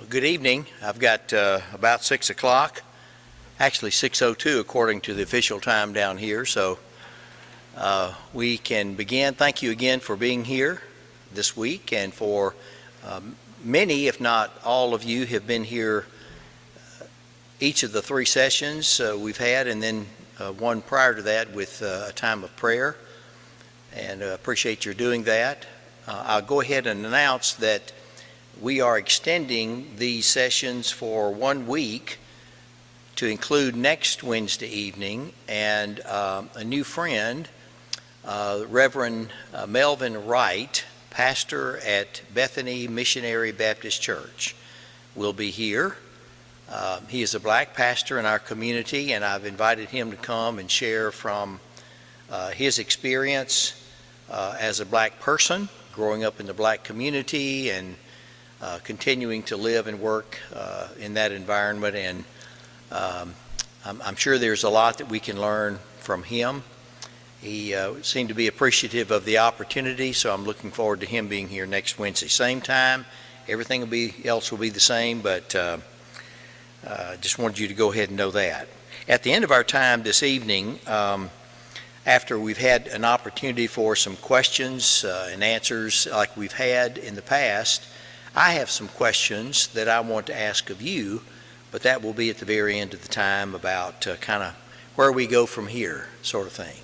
Good evening. I've got about 6 o'clock, actually 6:02 according to the official time down here, so we can begin. Thank you again for being here this week, and for many, if not all of you, have been here each of the three sessions we've had, and then one prior to that with a time of prayer, and appreciate your doing that. I'll go ahead and announce that we are extending these sessions for 1 week to include next Wednesday evening, and a new friend, Reverend Melvin Wright, pastor at Bethany Missionary Baptist Church, will be here. He is a black pastor in our community, and I've invited him to come and share from his experience as a black person, growing up in the black community and continuing to live and work in that environment. And I'm sure there's a lot that we can learn from him. He seemed to be appreciative of the opportunity, so I'm looking forward to him being here next Wednesday. Same time, everything else will be the same, but just wanted you to go ahead and know that. At the end of our time this evening, after we've had an opportunity for some questions and answers like we've had in the past, I have some questions that I want to ask of you, but that will be at the very end of the time, about kind of where we go from here, sort of thing.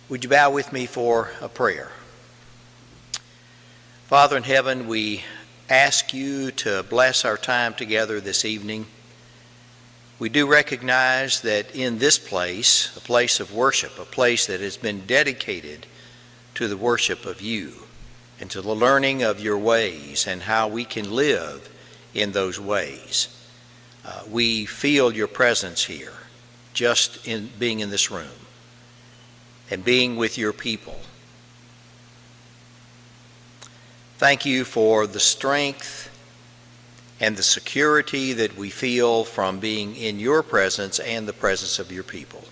Would you bow with me for a prayer? Father in heaven, we ask you to bless our time together this evening. We do recognize that in this place, a place of worship, a place that has been dedicated to the worship of you and to the learning of your ways and how we can live in those ways, we feel your presence here, just in being in this room and being with your people. Thank you for the strength and the security that we feel from being in your presence and the presence of your people.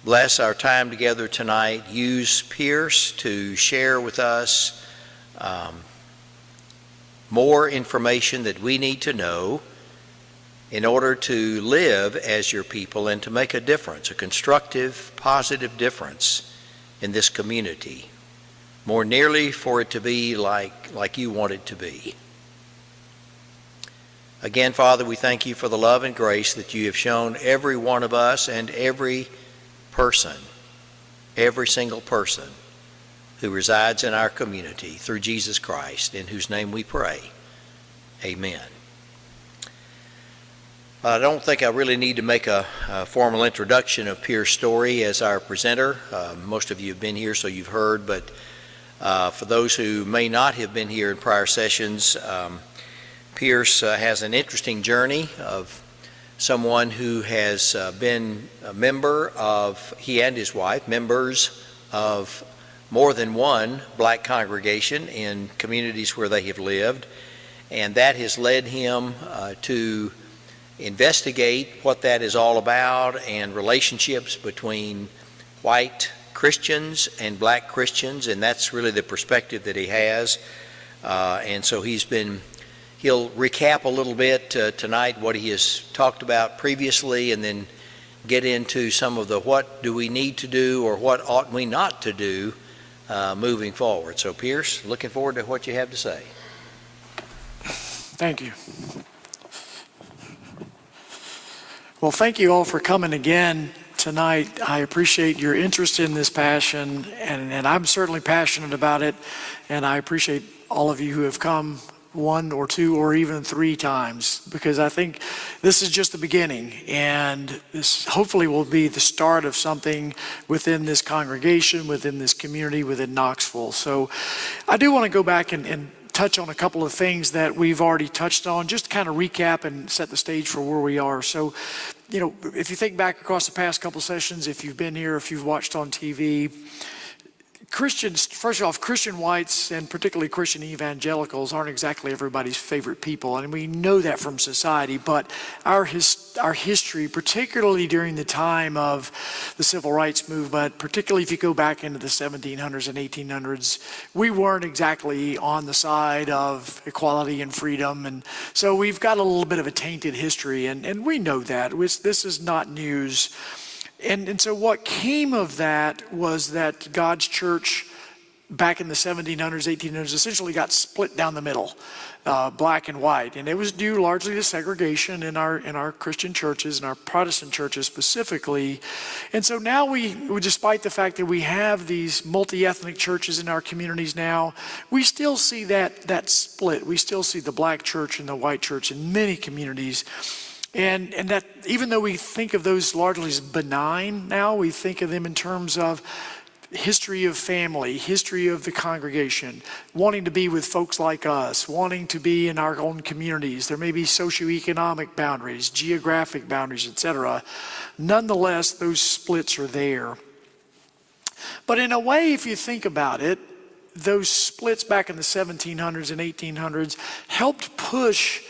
Bless our time together tonight. Use Pierce to share with us more information that we need to know in order to live as your people and to make a difference, a constructive, positive difference in this community, more nearly for it to be like you want it to be. Again, Father, we thank you for the love and grace that you have shown every one of us and every person, every single person who resides in our community, through Jesus Christ, in whose name we pray. Amen. I don't think I really need to make a formal introduction of Pierce Story as our presenter. Most of you have been here, so you've heard, but for those who may not have been here in prior sessions, Pierce has an interesting journey of someone who has been a member of, he and his wife, members of more than one black congregation in communities where they have lived, and that has led him to investigate what that is all about and relationships between white Christians and black Christians, and that's really the perspective that he has. And so he'll recap a little bit tonight what he has talked about previously, and then get into some of the what do we need to do or what ought we not to do moving forward. So Pierce, looking forward to what you have to say. Thank you. Well, thank you all for coming again tonight. I appreciate your interest in this passion, and I'm certainly passionate about it, and I appreciate all of you who have come 1 or 2 or even 3 times, because I think this is just the beginning, and this hopefully will be the start of something within this congregation, within this community, within Knoxville. So I do want to go back and touch on a couple of things that we've already touched on, just to kind of recap and set the stage for where we are. So, you know, if you think back across the past couple sessions, if you've been here, if you've watched on TV, Christians, first off, Christian whites and particularly Christian evangelicals aren't exactly everybody's favorite people, and we know that from society, but our history, particularly during the time of the civil rights movement, particularly if you go back into the 1700s and 1800s, we weren't exactly on the side of equality and freedom, and so we've got a little bit of a tainted history, and we know that. This is not news. And so what came of that was that God's church back in the 1700s, 1800s essentially got split down the middle, black and white. And it was due largely to segregation in our Christian churches and our Protestant churches specifically. And so now we, despite the fact that we have these multi-ethnic churches in our communities now, we still see that split. We still see the black church and the white church in many communities. And that even though we think of those largely as benign now, we think of them in terms of history of family, history of the congregation, wanting to be with folks like us, wanting to be in our own communities. There may be socioeconomic boundaries, geographic boundaries, etc. Nonetheless, those splits are there. But in a way, if you think about it, those splits back in the 1700s and 1800s helped push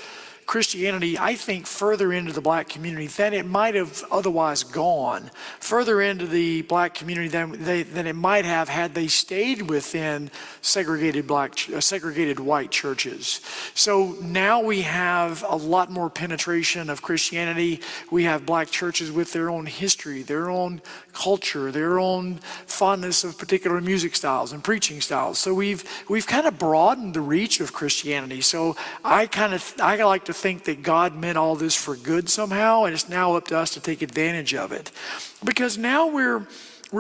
Christianity, I think, further into the black community than it might have otherwise gone, further into the black community than it might have had they stayed within segregated white churches. So now we have a lot more penetration of Christianity. We have black churches with their own history, their own culture, their own fondness of particular music styles and preaching styles. So we've kind of broadened the reach of Christianity. So I like to think that God meant all this for good somehow, and it's now up to us to take advantage of it. Because now we're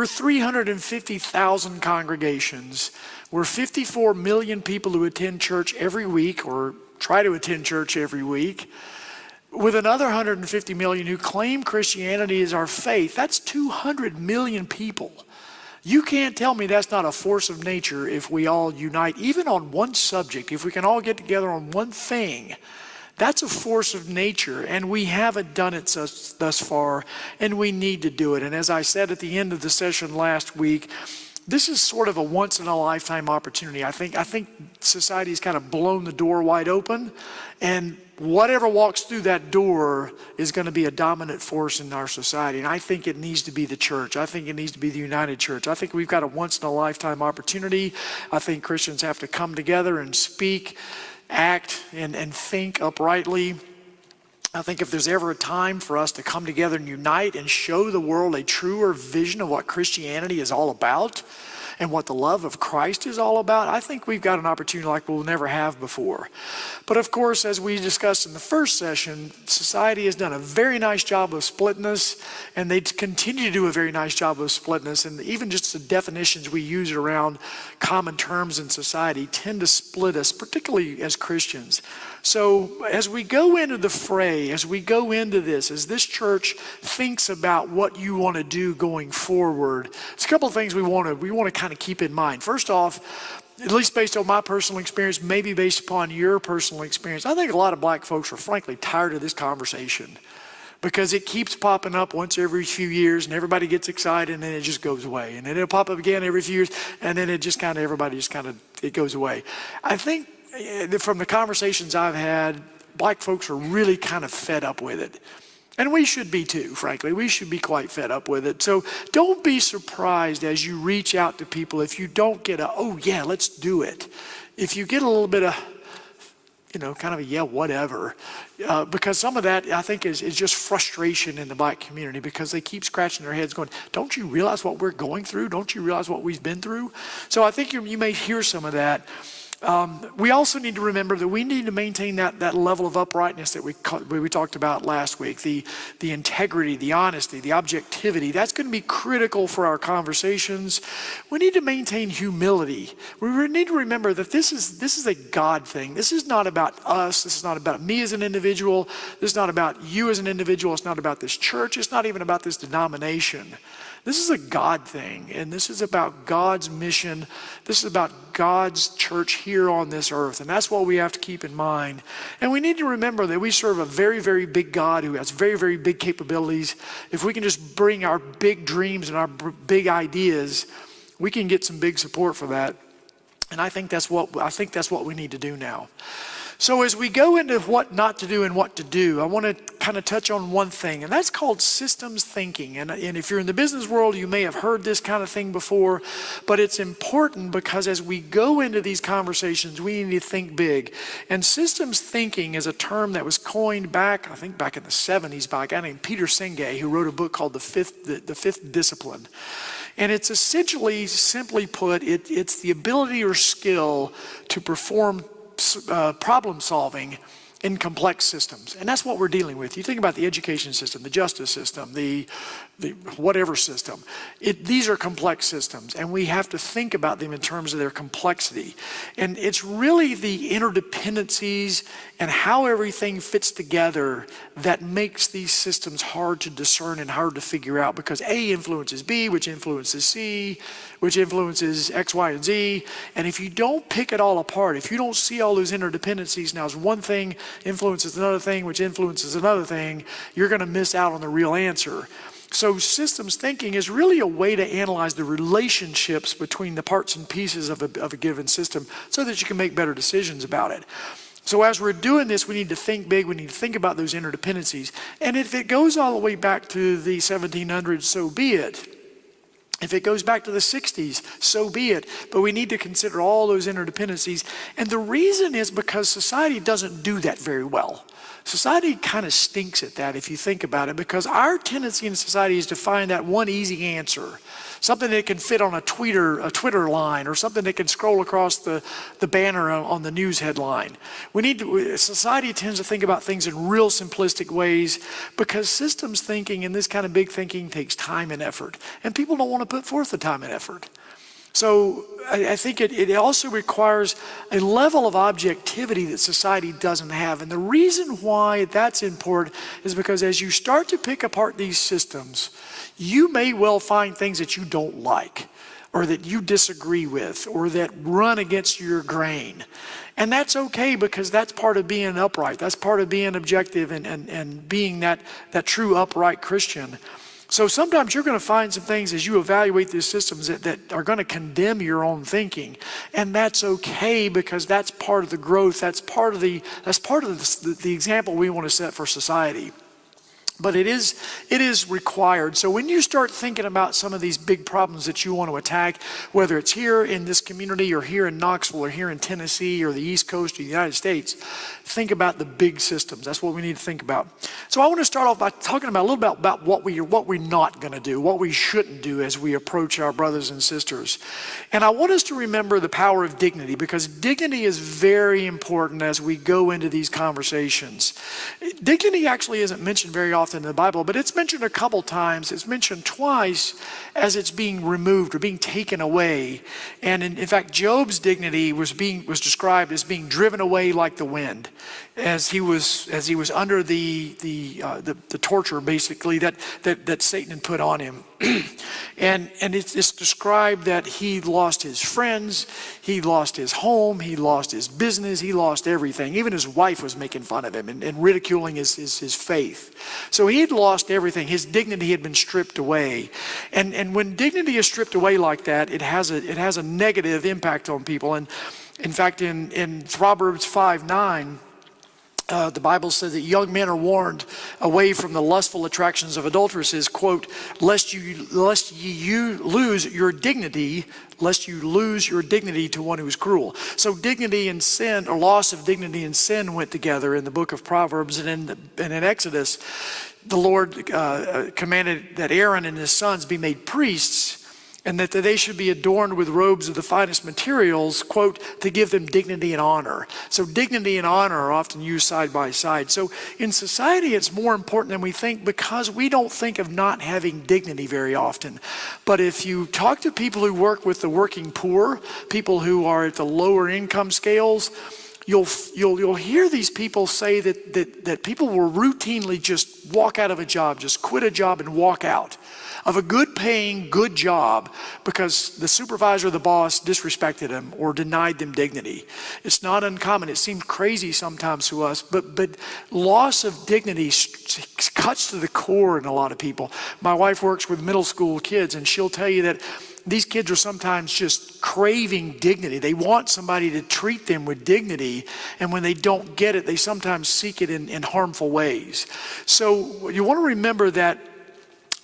350,000 congregations. We're 54 million people who attend church every week or try to attend church every week, with another 150 million who claim Christianity as our faith. That's 200 million people. You can't tell me that's not a force of nature if we all unite, even on one subject, if we can all get together on one thing. That's a force of nature, and we haven't done it thus far, and we need to do it. And as I said at the end of the session last week, this is sort of a once-in-a-lifetime opportunity. I think society's kind of blown the door wide open, and whatever walks through that door is going to be a dominant force in our society. And I think it needs to be the church. I think it needs to be the United Church. I think we've got a once-in-a-lifetime opportunity. I think Christians have to come together and speak, act, and think uprightly. I think if there's ever a time for us to come together and unite and show the world a truer vision of what Christianity is all about and what the love of Christ is all about, I think we've got an opportunity like we'll never have before. But of course, as we discussed in the first session, society has done a very nice job of splitting us, and they continue to do a very nice job of splitting us. And even just the definitions we use around common terms in society tend to split us, particularly as Christians. So as we go into the fray, as we go into this, as this church thinks about what you want to do going forward, there's a couple of things we want to kind of keep in mind. First off, at least based on my personal experience, maybe based upon your personal experience, I think a lot of black folks are frankly tired of this conversation because it keeps popping up once every few years and everybody gets excited and then it just goes away. And then it'll pop up again every few years and then it goes away. I think from the conversations I've had, black folks are really kind of fed up with it. And we should be too, frankly. We should be quite fed up with it. So don't be surprised as you reach out to people if you don't get oh yeah, let's do it. If you get a little bit of, kind of a yeah, whatever. Because some of that, I think, is just frustration in the black community because they keep scratching their heads going, don't you realize what we're going through? Don't you realize what we've been through? So I think you may hear some of that. We also need to remember that we need to maintain that level of uprightness that we talked about last week, the integrity, the honesty, the objectivity. That's going to be critical for our conversations. We need to maintain humility. We need to remember that this is a God thing. This is not about us. This is not about me as an individual. This is not about you as an individual. It's not about this church. It's not even about this denomination. This is a God thing, and this is about God's mission. This is about God's church here on this earth, and that's what we have to keep in mind. And we need to remember that we serve a very, very big God who has very, very big capabilities. If we can just bring our big dreams and our big ideas, we can get some big support for that. And I think that's what we need to do now. So as we go into what not to do and what to do, I want to kind of touch on one thing, and that's called systems thinking. And if you're in the business world, you may have heard this kind of thing before, but it's important because as we go into these conversations, we need to think big. And systems thinking is a term that was coined back, I think back in the 70s by a guy named Peter Senge, who wrote a book called The Fifth Discipline. And it's essentially, simply put, it's the ability or skill to perform problem solving in complex systems. And that's what we're dealing with. You think about the education system, the justice system, the whatever system. These are complex systems, and we have to think about them in terms of their complexity. And it's really the interdependencies and how everything fits together that makes these systems hard to discern and hard to figure out, because A influences B, which influences C, which influences X, Y, and Z. And if you don't pick it all apart, if you don't see all those interdependencies, now as one thing influences another thing, which influences another thing, you're going to miss out on the real answer. So systems thinking is really a way to analyze the relationships between the parts and pieces of a given system so that you can make better decisions about it. So as we're doing this, we need to think big. We need to think about those interdependencies. And if it goes all the way back to the 1700s, so be it. If it goes back to the 60s, so be it. But we need to consider all those interdependencies. And the reason is because society doesn't do that very well. Society kind of stinks at that if you think about it, because our tendency in society is to find that one easy answer. Something that can fit on a Twitter line, or something that can scroll across the banner on the news headline. Society tends to think about things in real simplistic ways because systems thinking and this kind of big thinking takes time and effort. And people don't want to put forth the time and effort. So I think it also requires a level of objectivity that society doesn't have. And the reason why that's important is because as you start to pick apart these systems, you may well find things that you don't like, or that you disagree with, or that run against your grain. And that's okay, because that's part of being upright. That's part of being objective and being that true upright Christian. So sometimes you're going to find some things as you evaluate these systems that are going to condemn your own thinking. And that's okay, because that's part of the growth. That's part of the example we want to set for society. But it is required. So when you start thinking about some of these big problems that you want to attack, whether it's here in this community or here in Knoxville or here in Tennessee or the East Coast of the United States, think about the big systems. That's what we need to think about. So I want to start off by talking about a little bit about what we're not going to do, what we shouldn't do as we approach our brothers and sisters. And I want us to remember the power of dignity, because dignity is very important as we go into these conversations. Dignity actually isn't mentioned very often in the Bible, but it's mentioned a couple times. It's mentioned twice as it's being removed or being taken away. And in fact, Job's dignity was described as being driven away like the wind, as he was under the torture, basically, that Satan had put on him. and it's described that he lost his friends, he lost his home, he lost his business, he lost everything. Even his wife was making fun of him and ridiculing his faith. So he had lost everything. His dignity had been stripped away. And when dignity is stripped away like that, it has a negative impact on people. And in fact, in Proverbs 5:9, the Bible says that young men are warned away from the lustful attractions of adulteresses, quote, lest you lose your dignity to one who is cruel. So dignity and sin, or loss of dignity and sin, went together in the book of Proverbs. And in Exodus, the Lord commanded that Aaron and his sons be made priests, and that they should be adorned with robes of the finest materials, quote, to give them dignity and honor. So dignity and honor are often used side by side. So in society, it's more important than we think, because we don't think of not having dignity very often. But if you talk to people who work with the working poor, people who are at the lower income scales, you'll hear these people say that people will routinely just walk out of a job, just quit a job and walk out of a good paying, good job because the supervisor or the boss disrespected them or denied them dignity. It's not uncommon. It seems crazy sometimes to us, but loss of dignity cuts to the core in a lot of people. My wife works with middle school kids, and she'll tell you that these kids are sometimes just craving dignity. They want somebody to treat them with dignity, and when they don't get it, they sometimes seek it in harmful ways. So you want to remember that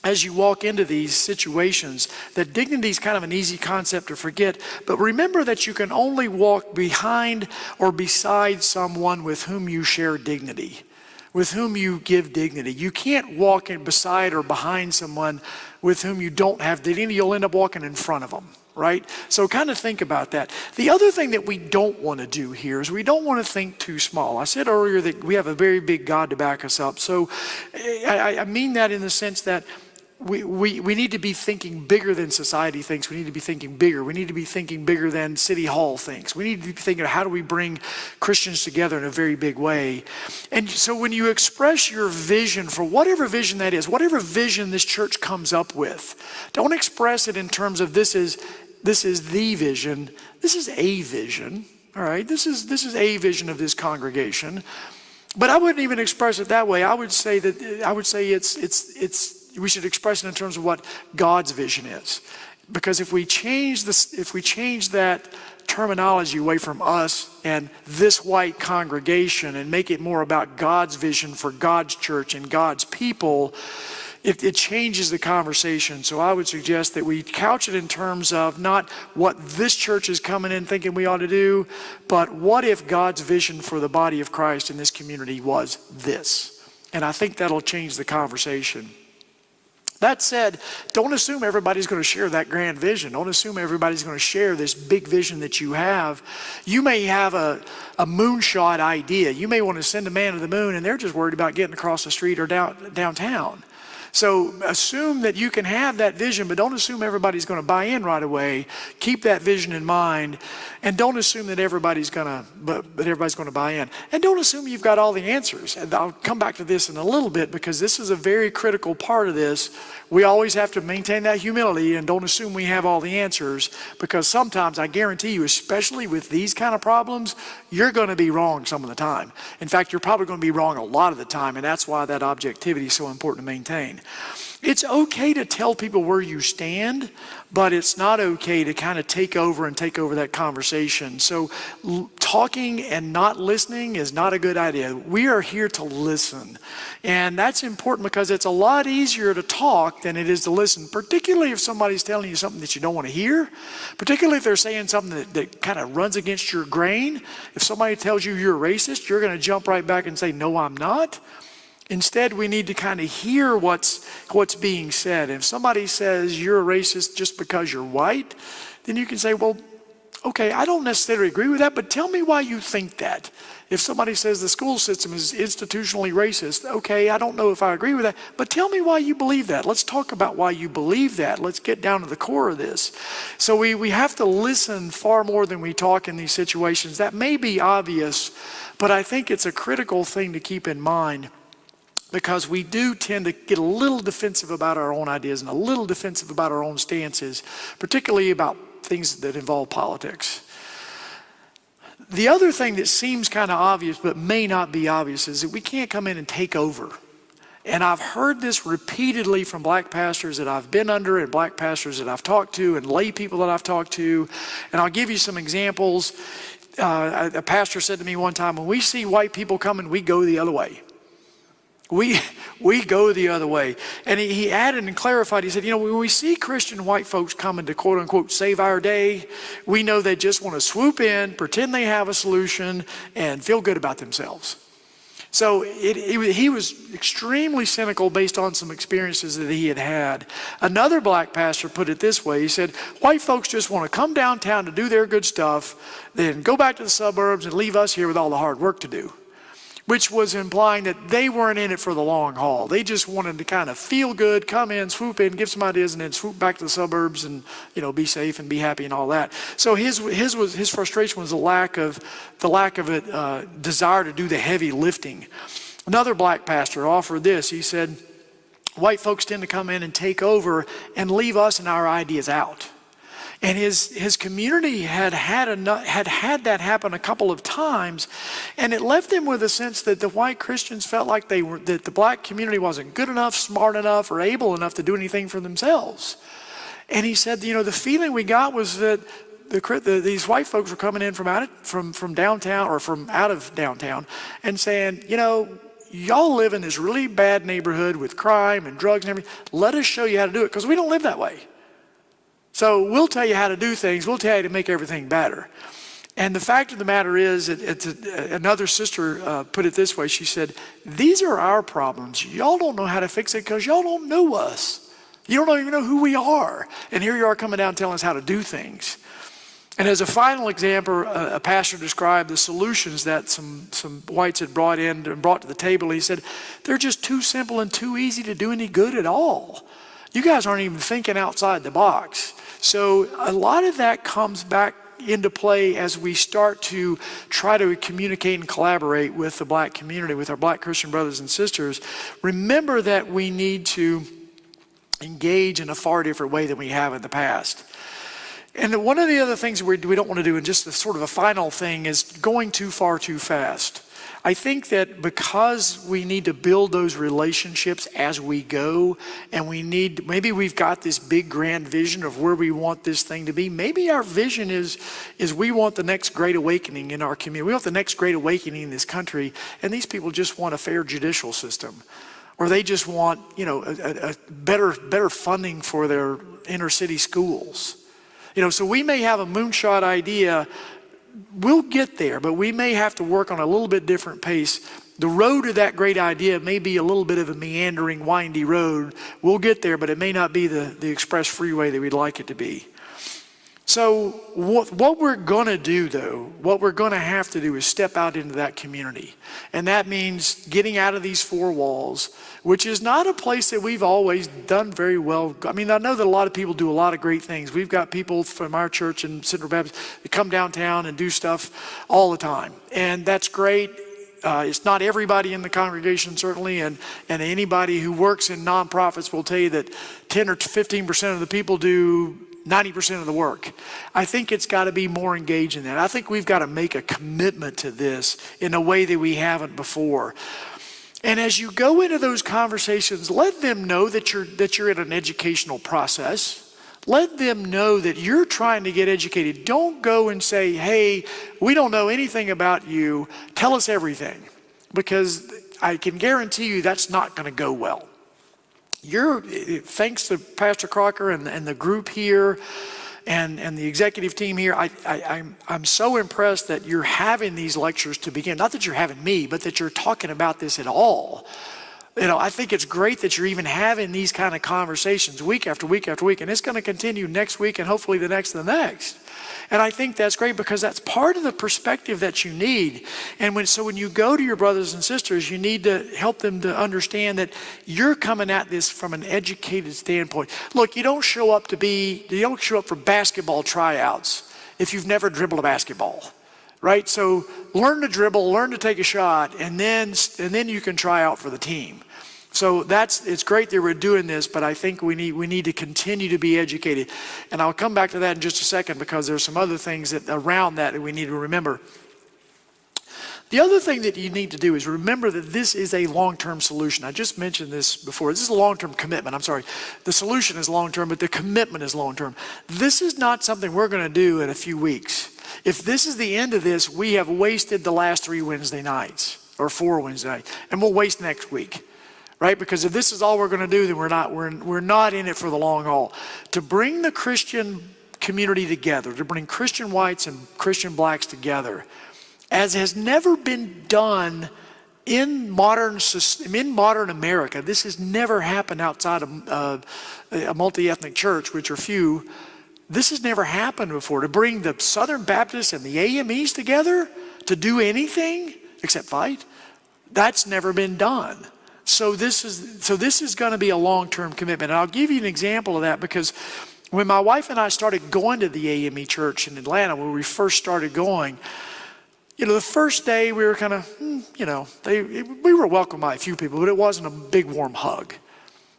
as you walk into these situations, that dignity is kind of an easy concept to forget, but remember that you can only walk behind or beside someone with whom you share dignity, with whom you give dignity. You can't walk in beside or behind someone with whom you don't have dignity. You'll end up walking in front of them, right? So kind of think about that. The other thing that we don't want to do here is we don't want to think too small. I said earlier that we have a very big God to back us up. So I mean that in the sense that we need to be thinking bigger than society thinks. We need to be thinking bigger. We need to be thinking bigger than City Hall thinks. We need to be thinking, how do we bring Christians together in a very big way? And so when you express your vision for whatever vision that is, whatever vision this church comes up with, don't express it in terms of this is the vision. This is a vision, all right? This is a vision of this congregation. But I wouldn't even express it that way. I would say we should express it in terms of what God's vision is. Because if we change that terminology away from us and this white congregation and make it more about God's vision for God's church and God's people, it changes the conversation. So I would suggest that we couch it in terms of not what this church is coming in thinking we ought to do, but what if God's vision for the body of Christ in this community was this? And I think that'll change the conversation. That said, don't assume everybody's going to share that grand vision. Don't assume everybody's going to share this big vision that you have. You may have a moonshot idea. You may want to send a man to the moon, and they're just worried about getting across the street or downtown. So assume that you can have that vision, but don't assume everybody's going to buy in right away. Keep that vision in mind, and don't assume that everybody's going to buy in. And don't assume you've got all the answers. And I'll come back to this in a little bit because this is a very critical part of this. We always have to maintain that humility and don't assume we have all the answers, because sometimes, I guarantee you, especially with these kind of problems, you're going to be wrong some of the time. In fact, you're probably going to be wrong a lot of the time, and that's why that objectivity is so important to maintain. It's okay to tell people where you stand, but it's not okay to kind of take over that conversation. So talking and not listening is not a good idea. We are here to listen. And that's important because it's a lot easier to talk than it is to listen, particularly if somebody's telling you something that you don't want to hear, particularly if they're saying something that kind of runs against your grain. If somebody tells you you're a racist, you're going to jump right back and say, no, I'm not. Instead, we need to kind of hear what's being said. If somebody says you're a racist just because you're white, then you can say, well, okay, I don't necessarily agree with that, but tell me why you think that. If somebody says the school system is institutionally racist, okay, I don't know if I agree with that, but tell me why you believe that. Let's talk about why you believe that. Let's get down to the core of this. So we have to listen far more than we talk in these situations. That may be obvious, but I think it's a critical thing to keep in mind, because we do tend to get a little defensive about our own ideas and a little defensive about our own stances, particularly about things that involve politics. The other thing that seems kind of obvious but may not be obvious is that we can't come in and take over. And I've heard this repeatedly from black pastors that I've been under and black pastors that I've talked to and lay people that I've talked to. And I'll give you some examples. A pastor said to me one time, when we see white people coming, we go the other way. We go the other way. And he added and clarified, he said, when we see Christian white folks coming to quote unquote save our day, we know they just want to swoop in, pretend they have a solution, and feel good about themselves. So he was extremely cynical based on some experiences that he had had. Another black pastor put it this way. He said, white folks just want to come downtown to do their good stuff, then go back to the suburbs and leave us here with all the hard work to do. Which was implying that they weren't in it for the long haul. They just wanted to kind of feel good, come in, swoop in, give some ideas, and then swoop back to the suburbs and be safe and be happy and all that. So his frustration was the lack of a desire to do the heavy lifting. Another black pastor offered this. He said, white folks tend to come in and take over and leave us and our ideas out. And his community had that happen a couple of times, and it left them with a sense that the white Christians felt like that the black community wasn't good enough, smart enough, or able enough to do anything for themselves. And he said, the feeling we got was that these white folks were coming in from downtown or from out of downtown and saying, y'all live in this really bad neighborhood with crime and drugs and everything. Let us show you how to do it, because we don't live that way. So we'll tell you how to do things. We'll tell you to make everything better. And the fact of the matter is, another sister put it this way. She said, these are our problems. Y'all don't know how to fix it because y'all don't know us. You don't even know who we are. And here you are coming down telling us how to do things. And as a final example, a pastor described the solutions that some whites had brought to the table. He said, they're just too simple and too easy to do any good at all. You guys aren't even thinking outside the box. So a lot of that comes back into play as we start to try to communicate and collaborate with the black community, with our black Christian brothers and sisters. Remember that we need to engage in a far different way than we have in the past. And one of the other things we don't want to do, and just sort of a final thing, is going too far too fast. I think that because we need to build those relationships as we go, and maybe we've got this big grand vision of where we want this thing to be. Maybe our vision is we want the next great awakening in our community. We want the next great awakening in this country, and these people just want a fair judicial system. Or they just want, a better funding for their inner city schools. So we may have a moonshot idea. We'll get there, but we may have to work on a little bit different pace. The road to that great idea may be a little bit of a meandering, windy road. We'll get there, but it may not be the express freeway that we'd like it to be. So what we're going to do, though, what we're going to have to do is step out into that community. And that means getting out of these four walls, which is not a place that we've always done very well. I mean, I know that a lot of people do a lot of great things. We've got people from our church in Central Baptist that come downtown and do stuff all the time. And that's great. It's not everybody in the congregation, certainly, and anybody who works in nonprofits will tell you that 10 or 15% of the people do 90% of the work. I think it's got to be more engaged in that. I think we've got to make a commitment to this in a way that we haven't before. And as you go into those conversations, let them know that you're in an educational process. Let them know that you're trying to get educated. Don't go and say, hey, we don't know anything about you. Tell us everything. Because I can guarantee you that's not going to go well. Thanks to Pastor Crocker and the group here and the executive team here, I'm so impressed that you're having these lectures to begin. Not that you're having me, but that you're talking about this at all. I think it's great that you're even having these kind of conversations week after week after week, and it's going to continue next week and hopefully the next and the next. And I think that's great because that's part of the perspective that you need. And when you go to your brothers and sisters, you need to help them to understand that you're coming at this from an educated standpoint. Look, you don't show up for basketball tryouts if you've never dribbled a basketball, right? So learn to dribble, learn to take a shot, and then you can try out for the team. So it's great that we're doing this, but I think we need to continue to be educated. And I'll come back to that in just a second because there's some other things around that we need to remember. The other thing that you need to do is remember that this is a long-term solution. I just mentioned this before. This is a long-term commitment. I'm sorry. The solution is long-term, but the commitment is long-term. This is not something we're going to do in a few weeks. If this is the end of this, we have wasted the last 3 Wednesday nights or 4 Wednesday nights, and we'll waste next week. Right? Because if this is all we're going to do, then we're not in it for the long haul. To bring the Christian community together, to bring Christian whites and Christian blacks together, as has never been done in modern America. This has never happened outside of a multi-ethnic church, which are few. This has never happened before. To bring the Southern Baptists and the AMEs together to do anything except fight, that's never been done. So this is going to be a long-term commitment. And I'll give you an example of that because when my wife and I started going to the AME church in Atlanta, when we first started going, the first day we were kind of, we were welcomed by a few people, but it wasn't a big warm hug.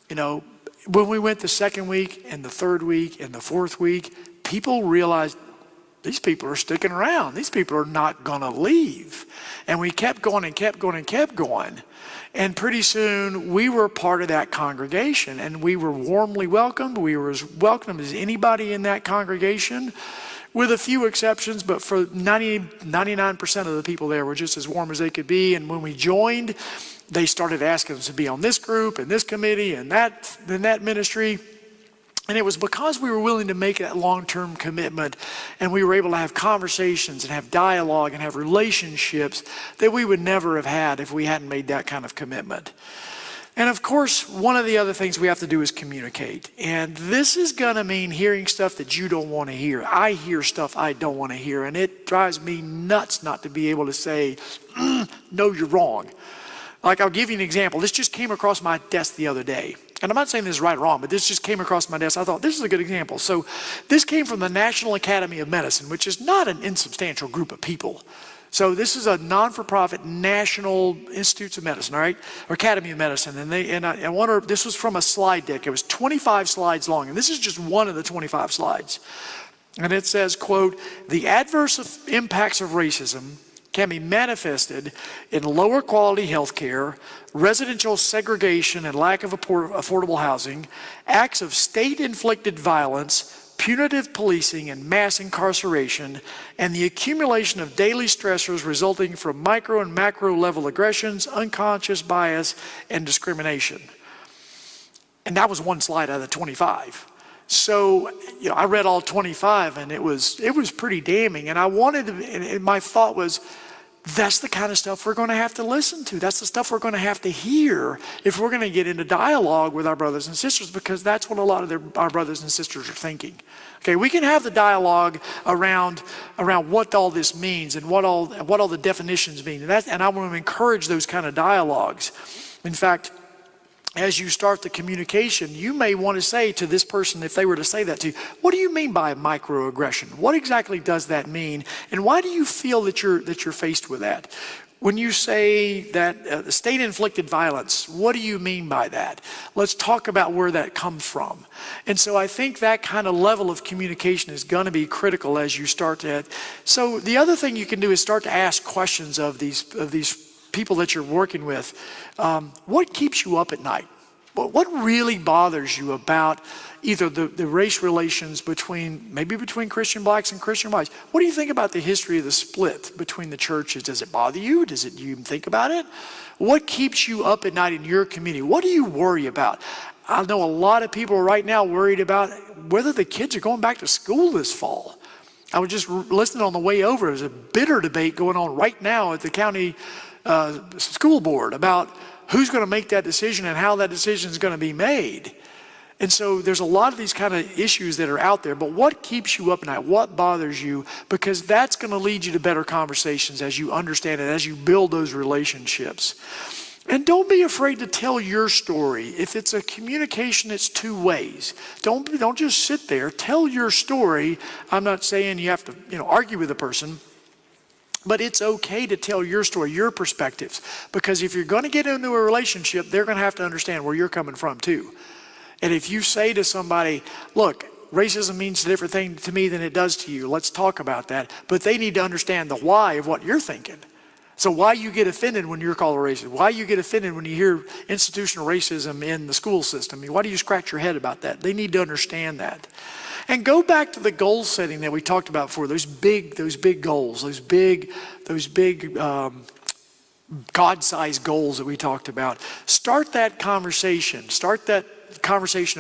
When we went the second week and the third week and the fourth week, people realized these people are sticking around. These people are not going to leave. And we kept going and kept going and kept going. And pretty soon we were part of that congregation, and we were warmly welcomed. We were as welcome as anybody in that congregation, with a few exceptions, but for 99% of the people there were just as warm as they could be. And when we joined, they started asking us to be on this group and this committee and that ministry. And it was because we were willing to make that long-term commitment, and we were able to have conversations and have dialogue and have relationships that we would never have had if we hadn't made that kind of commitment. And of course, one of the other things we have to do is communicate. And this is going to mean hearing stuff that you don't want to hear. I hear stuff I don't want to hear, and it drives me nuts not to be able to say, no, you're wrong. Like, I'll give you an example. This just came across my desk the other day. And I'm not saying this is right or wrong, but this just came across my desk. I thought, this is a good example. So this came from the National Academy of Medicine, which is not an insubstantial group of people. So this is a non-for-profit National Institutes of Medicine, all right, or Academy of Medicine. And I wonder, this was from a slide deck. It was 25 slides long, and this is just one of the 25 slides. And it says, quote, "The adverse impacts of racism can be manifested in lower quality health care, residential segregation and lack of affordable housing, acts of state-inflicted violence, punitive policing and mass incarceration, and the accumulation of daily stressors resulting from micro and macro level aggressions, unconscious bias, and discrimination." And that was one slide out of the 25. So, I read all 25, and it was pretty damning. And I wanted to, and my thought was, that's the kind of stuff we're going to have to listen to. That's the stuff we're going to have to hear if we're going to get into dialogue with our brothers and sisters, because that's what a lot of our brothers and sisters are thinking. Okay, we can have the dialogue around what all this means and what all the definitions mean, and I want to encourage those kind of dialogues. In fact, as you start the communication, you may want to say to this person, if they were to say that to you, what do you mean by microaggression? What exactly does that mean? And why do you feel that you're faced with that? When you say that state-inflicted violence, what do you mean by that? Let's talk about where that comes from. And so I think that kind of level of communication is going to be critical as you start to. So the other thing you can do is start to ask questions of these people that you're working with. What keeps you up at night? What really bothers you about either the race relations between Christian blacks and Christian whites? What do you think about the history of the split between the churches? Does it bother you? Do you even think about it? What keeps you up at night in your community? What do you worry about? I know a lot of people are right now worried about whether the kids are going back to school this fall. I was just listening on the way over. There's a bitter debate going on right now at the county school board about who's going to make that decision and how that decision is going to be made. And so there's a lot of these kind of issues that are out there, but what keeps you up at night? What bothers you? Because that's going to lead you to better conversations as you understand it, as you build those relationships. And don't be afraid to tell your story. If it's a communication, it's two ways. Don't just sit there. Tell your story. I'm not saying you have to, argue with a person. But it's okay to tell your story, your perspectives, because if you're going to get into a relationship, they're going to have to understand where you're coming from too. And if you say to somebody, look, racism means a different thing to me than it does to you, let's talk about that. But they need to understand the why of what you're thinking. So why you get offended when you're called a racist, why you get offended when you hear institutional racism in the school system, why do you scratch your head about that? They need to understand that. And go back to the goal setting that we talked about before, those big goals, those big God-sized goals that we talked about. Start that conversation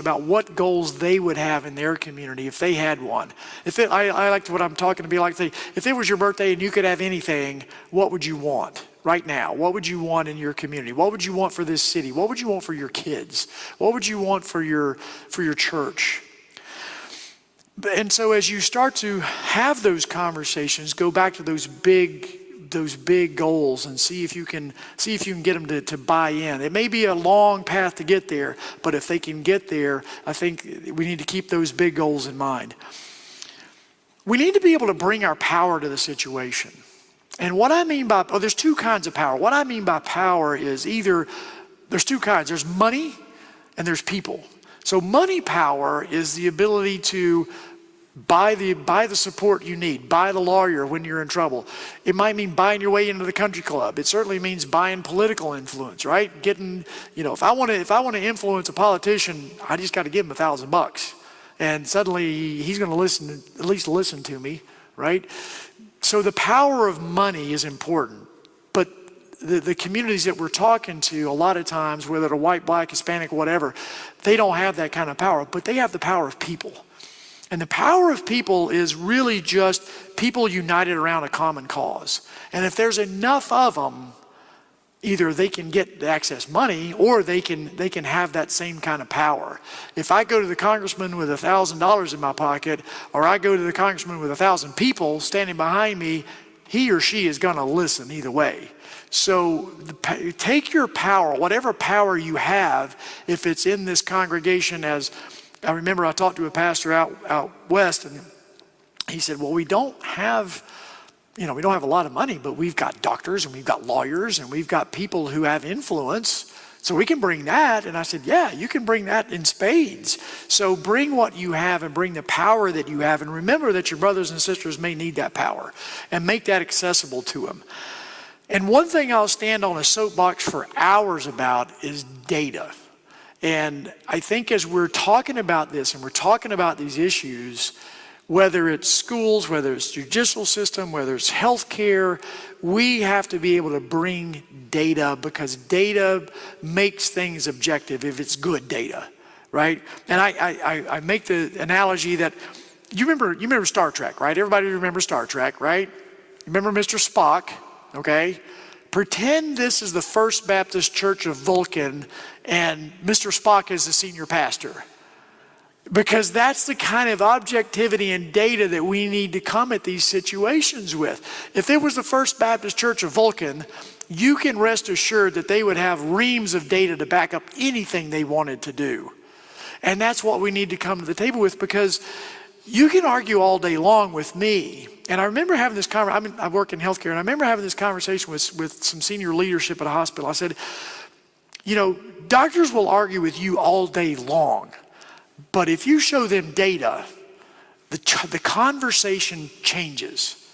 about what goals they would have in their community if they had one. I like what I'm talking to be like, if it was your birthday and you could have anything, what would you want right now? What would you want in your community? What would you want for this city? What would you want for your kids? What would you want for your church? And so as you start to have those conversations, go back to those big goals and see if you can get them to buy in. It may be a long path to get there, but if they can get there, I think we need to keep those big goals in mind. We need to be able to bring our power to the situation. And what I mean by, there's two kinds of power. What I mean by power is there's two kinds. There's money and there's people. So money power is the ability to Buy the support you need. Buy the lawyer when you're in trouble. It might mean buying your way into the country club. It certainly means buying political influence, right? Getting, if I want to influence a politician, I just got to give him $1,000, and suddenly he's going to at least listen to me, right? So the power of money is important, but the communities that we're talking to, a lot of times, whether they're white, black, Hispanic, whatever, they don't have that kind of power, but they have the power of people. And the power of people is really just people united around a common cause. And if there's enough of them, either they can get access money or they can have that same kind of power. If I go to the congressman with $1,000 in my pocket, or I go to the congressman with 1,000 people standing behind me, he or she is going to listen either way. So take your power, whatever power you have, if it's in this congregation. As I remember, I talked to a pastor out west, and he said, well, we don't have a lot of money, but we've got doctors and we've got lawyers and we've got people who have influence, so we can bring that. And I said, yeah, you can bring that in spades. So bring what you have and bring the power that you have, and remember that your brothers and sisters may need that power, and make that accessible to them. And one thing I'll stand on a soapbox for hours about is data. And I think as we're talking about this and we're talking about these issues, whether it's schools, whether it's judicial system, whether it's healthcare, we have to be able to bring data, because data makes things objective if it's good data, right? And I make the analogy that you remember Star Trek, right? Everybody remembers Star Trek, right? You remember Mr. Spock, okay? Pretend this is the First Baptist Church of Vulcan and Mr. Spock is the senior pastor. Because that's the kind of objectivity and data that we need to come at these situations with. If it was the First Baptist Church of Vulcan, you can rest assured that they would have reams of data to back up anything they wanted to do. And that's what we need to come to the table with, because you can argue all day long with me. And I remember having this conversation. I work in healthcare, and I remember having this conversation with some senior leadership at a hospital. I said, doctors will argue with you all day long, but if you show them data, the conversation changes.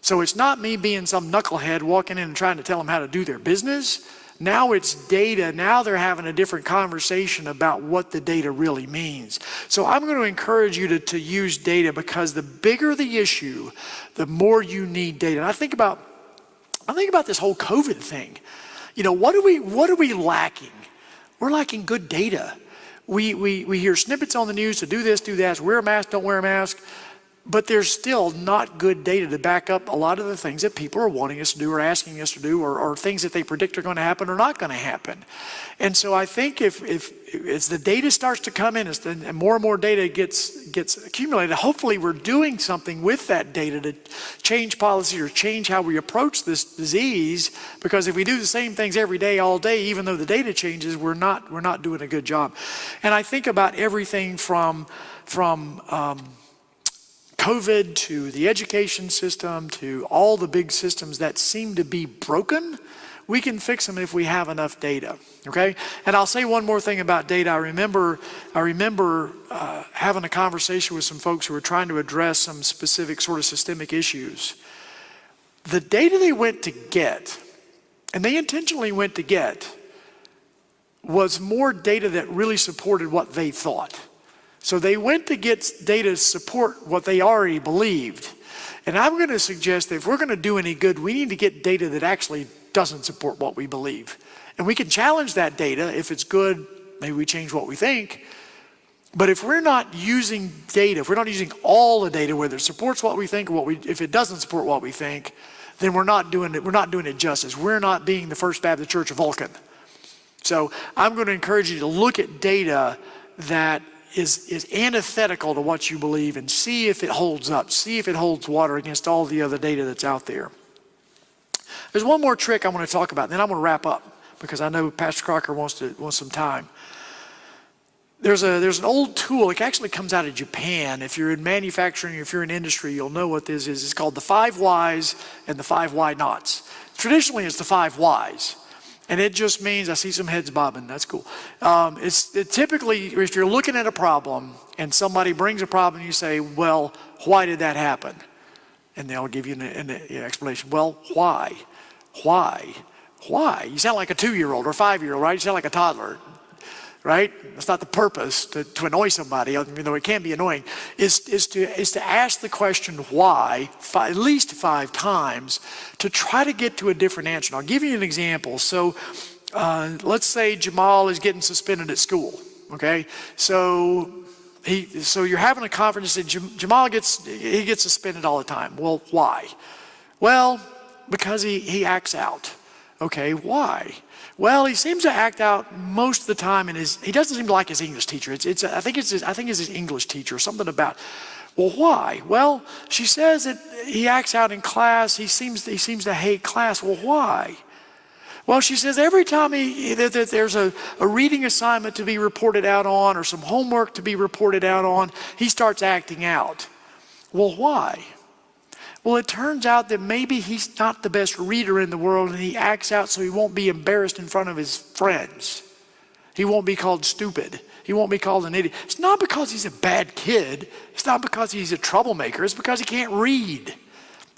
So it's not me being some knucklehead walking in and trying to tell them how to do their business. Now it's data. Now they're having a different conversation about what the data really means. So I'm going to encourage you to use data, because the bigger the issue, the more you need data. And I think about this whole COVID thing. What are we lacking? We're lacking good data. We hear snippets on the news to do this, do that, wear a mask, don't wear a mask. But there's still not good data to back up a lot of the things that people are wanting us to do or asking us to do, or things that they predict are going to happen or not going to happen. And so I think if as the data starts to come in, and more data gets accumulated, hopefully we're doing something with that data to change policy or change how we approach this disease. Because if we do the same things every day, all day, even though the data changes, we're not doing a good job. And I think about everything from COVID to the education system to all the big systems that seem to be broken. We can fix them if we have enough data, okay? And I'll say one more thing about data. I remember having a conversation with some folks who were trying to address some specific sort of systemic issues. The data they went to get, and they intentionally went to get, was more data that really supported what they thought. So they went to get data to support what they already believed. And I'm going to suggest that if we're going to do any good, we need to get data that actually doesn't support what we believe. And we can challenge that data. If it's good, maybe we change what we think. But if we're not using data, if we're not using all the data, whether it supports what we think or if it doesn't support what we think, then we're not doing it justice. We're not being the First Baptist Church of Vulcan. So I'm going to encourage you to look at data that is antithetical to what you believe, and see if it holds up, see if it holds water against all the other data that's out there. There's one more trick I want to talk about, and then I'm going to wrap up, because I know Pastor Crocker wants some time. There's an old tool. It actually comes out of Japan. If you're in manufacturing, if you're in industry, you'll know what this is. It's called the 5 whys and the 5 why nots. Traditionally, it's the 5 whys. And it just means, I see some heads bobbing, that's cool. Typically, if you're looking at a problem and somebody brings a problem, you say, well, why did that happen? And they'll give you an explanation. Well, why? Why? Why? You sound like a 2-year-old or 5-year-old, right? You sound like a toddler, right? That's not the purpose to annoy somebody, even though it can be annoying, is to ask the question why at least 5 times to try to get to a different answer. And I'll give you an example. So let's say Jamal is getting suspended at school, okay? So you're having a conference and Jamal gets suspended all the time. Well, why? Well, because he acts out. Okay, why? Well, he seems to act out most of the time, and he doesn't seem to like his English teacher. I think it's his English teacher, something about. Well, why? Well, she says that he acts out in class. He seems to hate class. Well, why? Well, she says every time that there's a reading assignment to be reported out on or some homework to be reported out on, he starts acting out. Well, why? Well, it turns out that maybe he's not the best reader in the world and he acts out so he won't be embarrassed in front of his friends. He won't be called stupid. He won't be called an idiot. It's not because he's a bad kid. It's not because he's a troublemaker. It's because he can't read.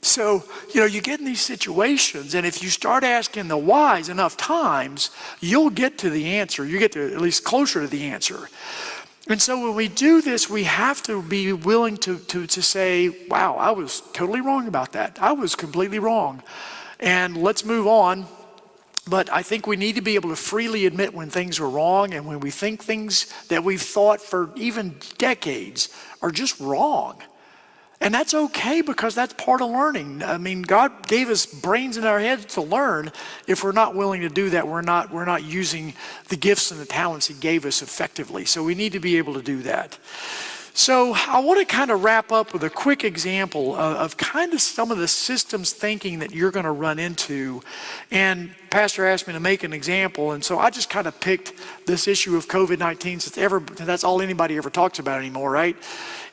So, you get in these situations, and if you start asking the whys enough times, you'll get to the answer. You get to at least closer to the answer. And so when we do this, we have to be willing to say, wow, I was totally wrong about that. I was completely wrong. And let's move on. But I think we need to be able to freely admit when things are wrong and when we think things that we've thought for even decades are just wrong. And that's okay because that's part of learning. I mean, God gave us brains in our heads to learn. If we're not willing to do that, we're not using the gifts and the talents He gave us effectively. So we need to be able to do that. So I want to kind of wrap up with a quick example of kind of some of the systems thinking that you're going to run into. And Pastor asked me to make an example, and so I just kind of picked this issue of COVID-19 since that's all anybody ever talks about anymore, right?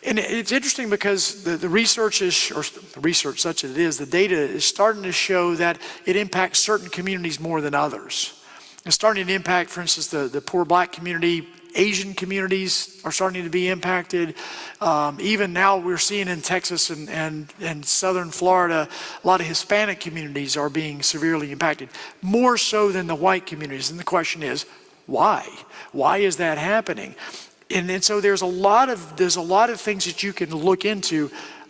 And it's interesting because the research such as it is, the data is starting to show that it impacts certain communities more than others. It's starting to impact, for instance, the poor Black community. Asian communities are starting to be impacted. Even now we're seeing in Texas and southern Florida, a lot of Hispanic communities are being severely impacted, more so than the white communities. And the question is, why? Why is that happening? And so there's a lot of things that you can look into.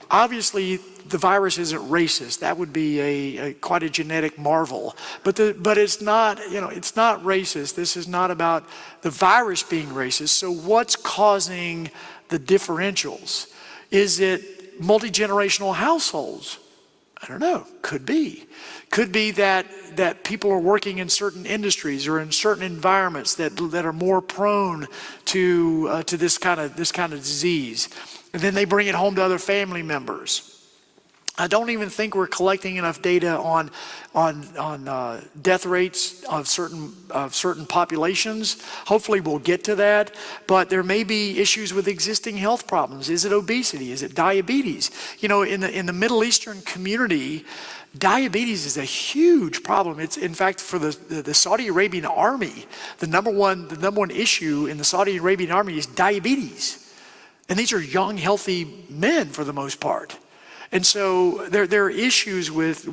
Obviously, the virus isn't racist. That would be quite a genetic marvel. But it's not, it's not racist. This is not about the virus being racist. So what's causing the differentials? Is it multi-generational households? I don't know. Could be. Could be that people are working in certain industries or in certain environments that are more prone to this kind of disease. And then they bring it home to other family members. I don't even think we're collecting enough data on death rates of certain populations. Hopefully we'll get to that, but there may be issues with existing health problems. Is it obesity? Is it diabetes? In the Middle Eastern community, diabetes is a huge problem. It's, in fact, for the Saudi Arabian army, the number one issue in the Saudi Arabian army is diabetes. And these are young, healthy men for the most part. And so there are issues with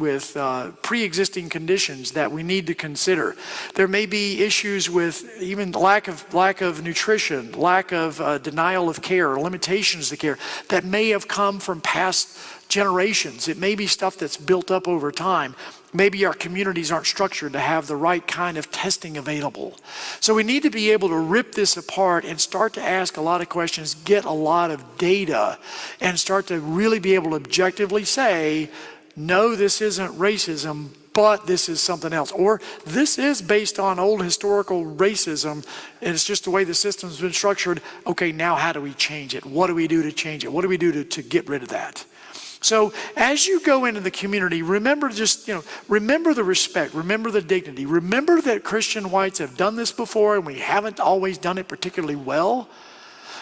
pre-existing conditions that we need to consider. There may be issues with even lack of nutrition, lack of denial of care, or limitations to care that may have come from past generations. It may be stuff that's built up over time. Maybe our communities aren't structured to have the right kind of testing available. So we need to be able to rip this apart and start to ask a lot of questions, get a lot of data, and start to really be able to objectively say, no, this isn't racism, but this is something else. Or this is based on old historical racism, and it's just the way the system's been structured. Okay, now how do we change it? What do we do to change it? What do we do to get rid of that? So as you go into the community, remember remember the respect, remember the dignity, remember that Christian whites have done this before and we haven't always done it particularly well.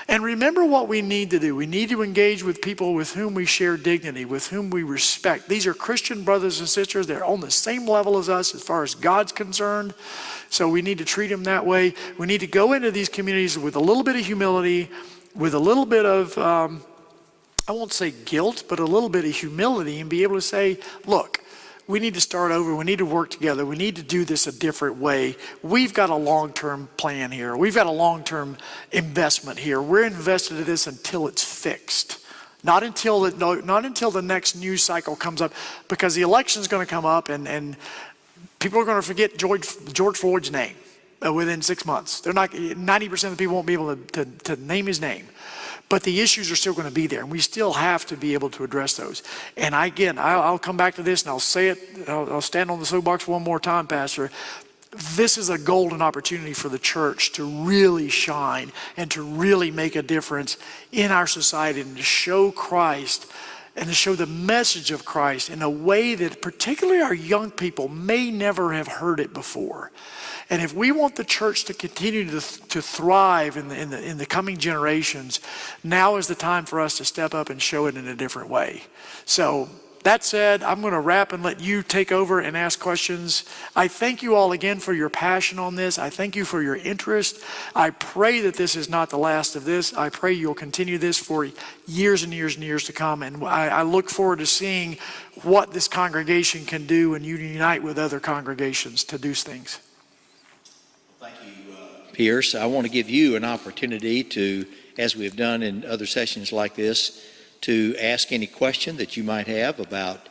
And remember what we need to do. We need to engage with people with whom we share dignity, with whom we respect. These are Christian brothers and sisters. They're on the same level as us as far as God's concerned. So we need to treat them that way. We need to go into these communities with a little bit of humility, with a little bit of, I won't say guilt, but a little bit of humility, and be able to say, look, we need to start over. We need to work together. We need to do this a different way. We've got a long-term plan here. We've got a long-term investment here. We're invested in this until it's fixed. Not until the next news cycle comes up, because the election's going to come up and people are going to forget George Floyd's name within 6 months. 90% of the people won't be able to name his name. But the issues are still going to be there, and we still have to be able to address those. And I'll come back to this, and I'll say it, I'll stand on the soapbox one more time, Pastor. This is a golden opportunity for the church to really shine and to really make a difference in our society, and to show Christ and to show the message of Christ in a way that particularly our young people may never have heard it before. And if we want the church to continue to thrive in the coming generations, now is the time for us to step up and show it in a different way. So that said, I'm going to wrap and let you take over and ask questions. I thank you all again for your passion on this. I thank you for your interest. I pray that this is not the last of this. I pray you'll continue this for years and years and years to come. And I look forward to seeing what this congregation can do and you unite with other congregations to do things. Thank you, Pierce. I want to give you an opportunity to, as we have done in other sessions like this, to ask any question that you might have about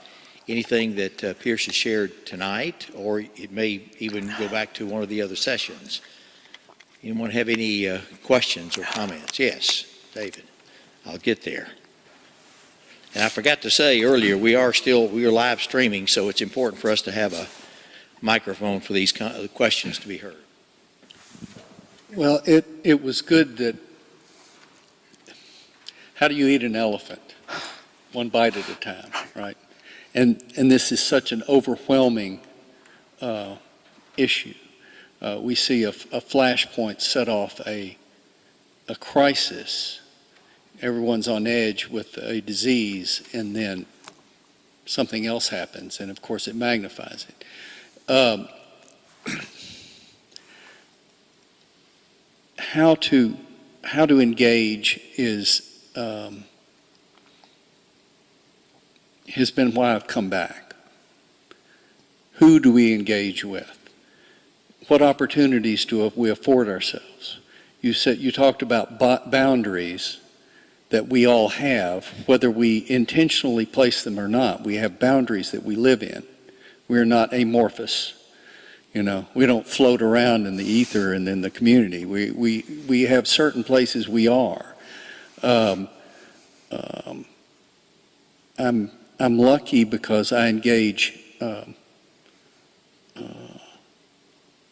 anything that Pierce has shared tonight, or it may even go back to one of the other sessions. Anyone have any questions or comments? Yes, David. I'll get there. And I forgot to say earlier, we are live streaming, so it's important for us to have a microphone for these questions to be heard. Well, it was good that, how do you eat an elephant? One bite at a time, right? And this is such an overwhelming issue. We see a flashpoint set off a crisis. Everyone's on edge with a disease, and then something else happens, and of course it magnifies it. How to engage has been why I've come back. Who do we engage with? What opportunities do we afford ourselves? You talked about boundaries that we all have, whether we intentionally place them or not. We have boundaries that we live in. We're not amorphous. We don't float around in the ether and in the community. We have certain places we are. I'm lucky because I engage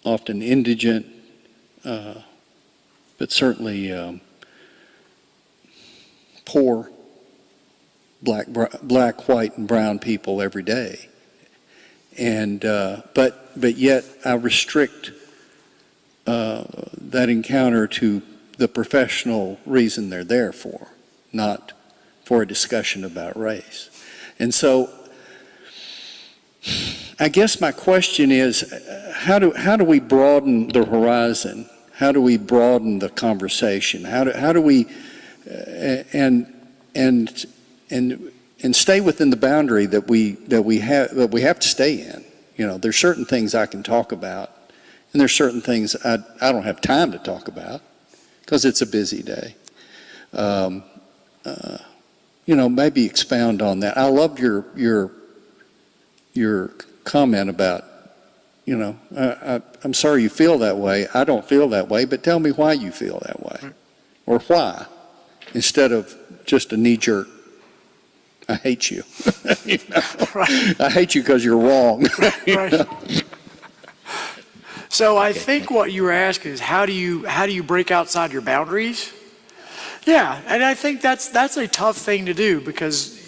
often indigent, but certainly poor, black, white, and brown people every day. And but yet I restrict that encounter to the professional reason they're there for, not for a discussion about race. And so I guess my question is, how do we broaden the horizon? How do we broaden the conversation? How do we and stay within the boundary that we have to stay in? There's certain things I can talk about, and there's certain things I don't have time to talk about because it's a busy day. Maybe expound on that. I loved your comment about, I'm sorry you feel that way. I don't feel that way, but tell me why you feel that way, or why, instead of just a knee-jerk, I hate you. Right. I hate you because you're wrong. Right. So I think what you were asking is how do you break outside your boundaries? Yeah, and I think that's a tough thing to do because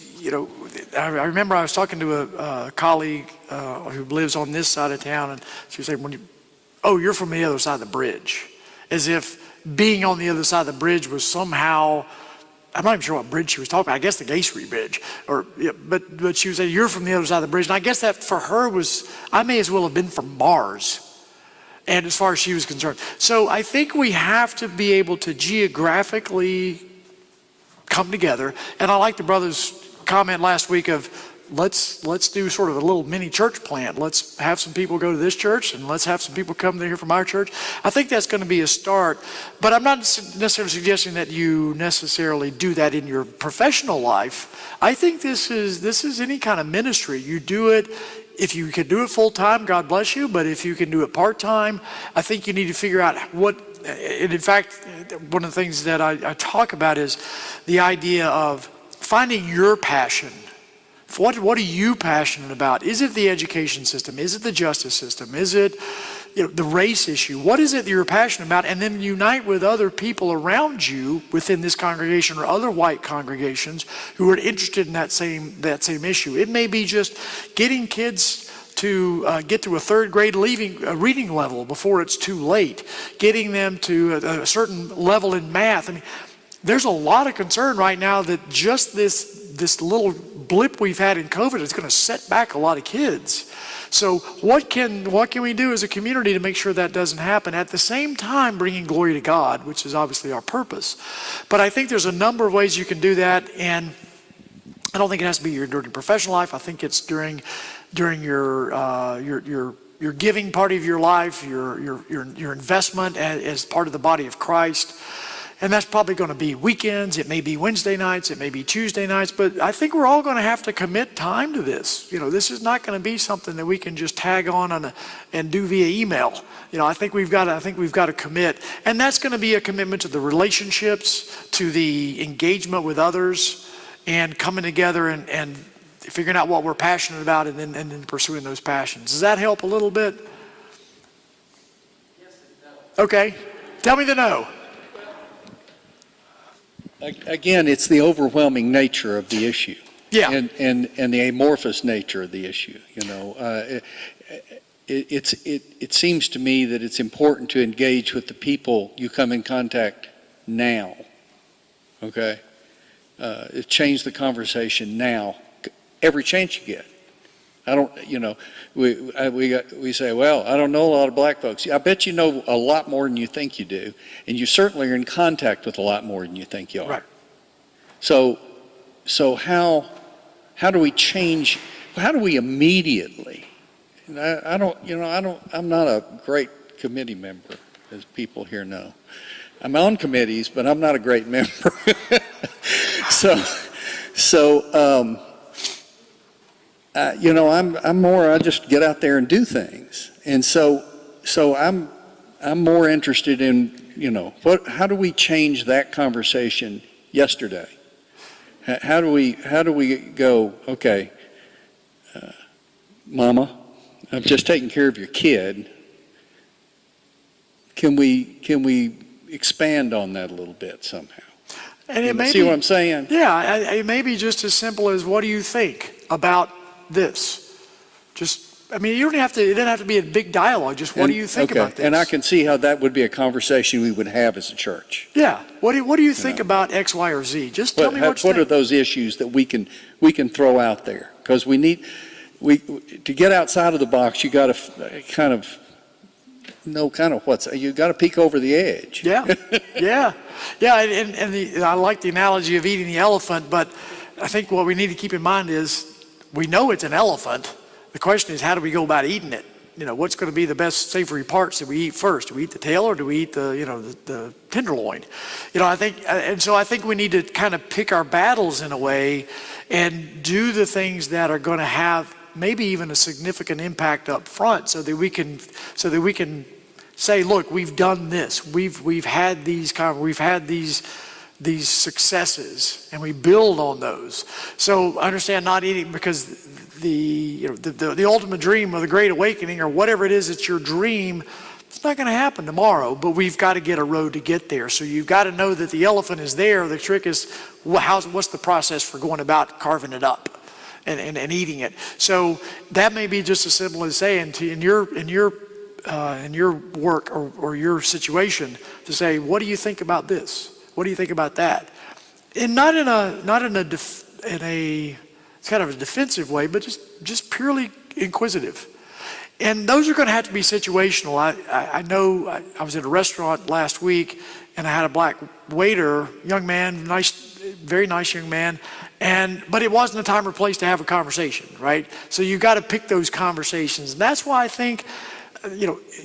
I remember I was talking to a colleague who lives on this side of town, and she was saying, "Oh, you're from the other side of the bridge," as if being on the other side of the bridge was somehow, I'm not even sure what bridge she was talking about. I guess the Gasery Bridge, but she was saying, you're from the other side of the bridge. And I guess that for her was, I may as well have been from Mars. And as far as she was concerned. So I think we have to be able to geographically come together. And I like the brother's comment last week of, let's do sort of a little mini church plant. Let's have some people go to this church and let's have some people come here from our church. I think that's going to be a start, but I'm not necessarily suggesting that you necessarily do that in your professional life. I think this is any kind of ministry. You do it, if you can do it full time, God bless you, but if you can do it part time, I think you need to figure out what, and in fact, one of the things that I talk about is the idea of finding your passion. What are you passionate about? Is it the education system? Is it the justice system? Is it the race issue? What is it that you're passionate about? And then unite with other people around you within this congregation or other white congregations who are interested in that same issue. It may be just getting kids to get to a third grade reading level before it's too late, getting them to a certain level in math. I mean, there's a lot of concern right now that just this little blip we've had in COVID is going to set back a lot of kids. So what can we do as a community to make sure that doesn't happen? At the same time, bringing glory to God, which is obviously our purpose. But I think there's a number of ways you can do that, and I don't think it has to be during professional life. I think it's during your giving part of your life, your investment as part of the body of Christ. And that's probably going to be weekends. It may be Wednesday nights. It may be Tuesday nights. But I think we're all going to have to commit time to this. This is not going to be something that we can just tag on and do via email. I think we've got to commit, and that's going to be a commitment to the relationships, to the engagement with others, and coming together and figuring out what we're passionate about, and then pursuing those passions. Does that help a little bit? Yes, it does. Okay, tell me the no. Again, it's the overwhelming nature of the issue. Yeah. And the amorphous nature of the issue. It seems to me that it's important to engage with the people you come in contact now. Okay? Change the conversation now. Every chance you get. I don't, we say, well, I don't know a lot of black folks. I bet you know a lot more than you think you do, and you certainly are in contact with a lot more than you think you are. Right. So how do we change? How do we immediately? I'm not a great committee member, as people here know. I'm on committees, but I'm not a great member. I'm more, I just get out there and do things. And so I'm more interested in, how do we change that conversation yesterday? How do we go, okay, Mama, I've just taken care of your kid. Can we expand on that a little bit somehow? And it may see be, what I'm saying? Yeah, it may be just as simple as, what do you think about this? It doesn't have to be a big dialogue. Just what do you think about this? And I can see how that would be a conversation we would have as a church. Yeah. What do you think about X, Y, or Z? Just tell me what you think. What are those issues that we can throw out there? Because to get outside of the box, you got to kind of know you got to peek over the edge. Yeah. And I like the analogy of eating the elephant, but I think what we need to keep in mind is, we know it's an elephant. The question is, how do we go about eating it? What's going to be the best savory parts that we eat first? Do we eat the tail, or do we eat the tenderloin? I think we need to kind of pick our battles in a way and do the things that are going to have maybe even a significant impact up front, so that we can say, look, we've done this. We've had these successes, and we build on those. So understand, not eating, because the ultimate dream of the Great Awakening, or whatever it is that's your dream, it's not going to happen tomorrow, but we've got to get a road to get there. So you've got to know that the elephant is there. The trick is, what's the process for going about carving it up and eating it? So that may be just as simple as saying, in your in your work or your situation to say, what do you think about this? What do you think about that? And not in a it's kind of a defensive way, but just purely inquisitive. And those are going to have to be situational. I know I was at a restaurant last week and I had a black waiter, young man, nice, very nice young man, but it wasn't a time or place to have a conversation, right? So you got to pick those conversations. And that's why I think,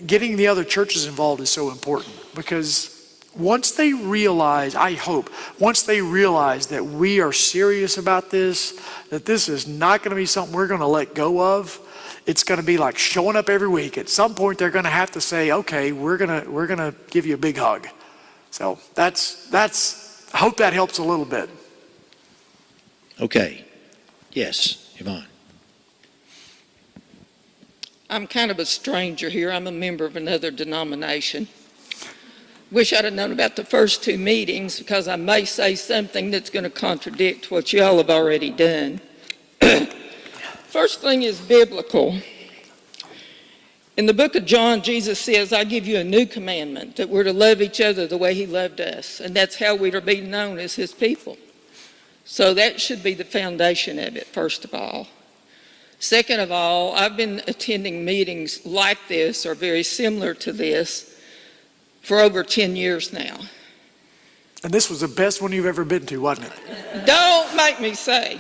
getting the other churches involved is so important, because once they realize, I hope, once they realize that we are serious about this, that this is not going to be something we're going to let go of, it's going to be like showing up every week. At some point, they're going to have to say, okay, we're going to give you a big hug. So I hope that helps a little bit. Okay. Yes, Yvonne. I'm kind of a stranger here. I'm a member of another denomination. Wish I'd have known about the first two meetings, because I may say something that's going to contradict what y'all have already done. First thing is biblical. In the book of John, Jesus says, I give you a new commandment, that we're to love each other the way he loved us. And that's how we're to be known as his people. So that should be the foundation of it, first of all. Second of all, I've been attending meetings like this or very similar to this for over 10 years now. And this was the best one you've ever been to, wasn't it? Don't make me say.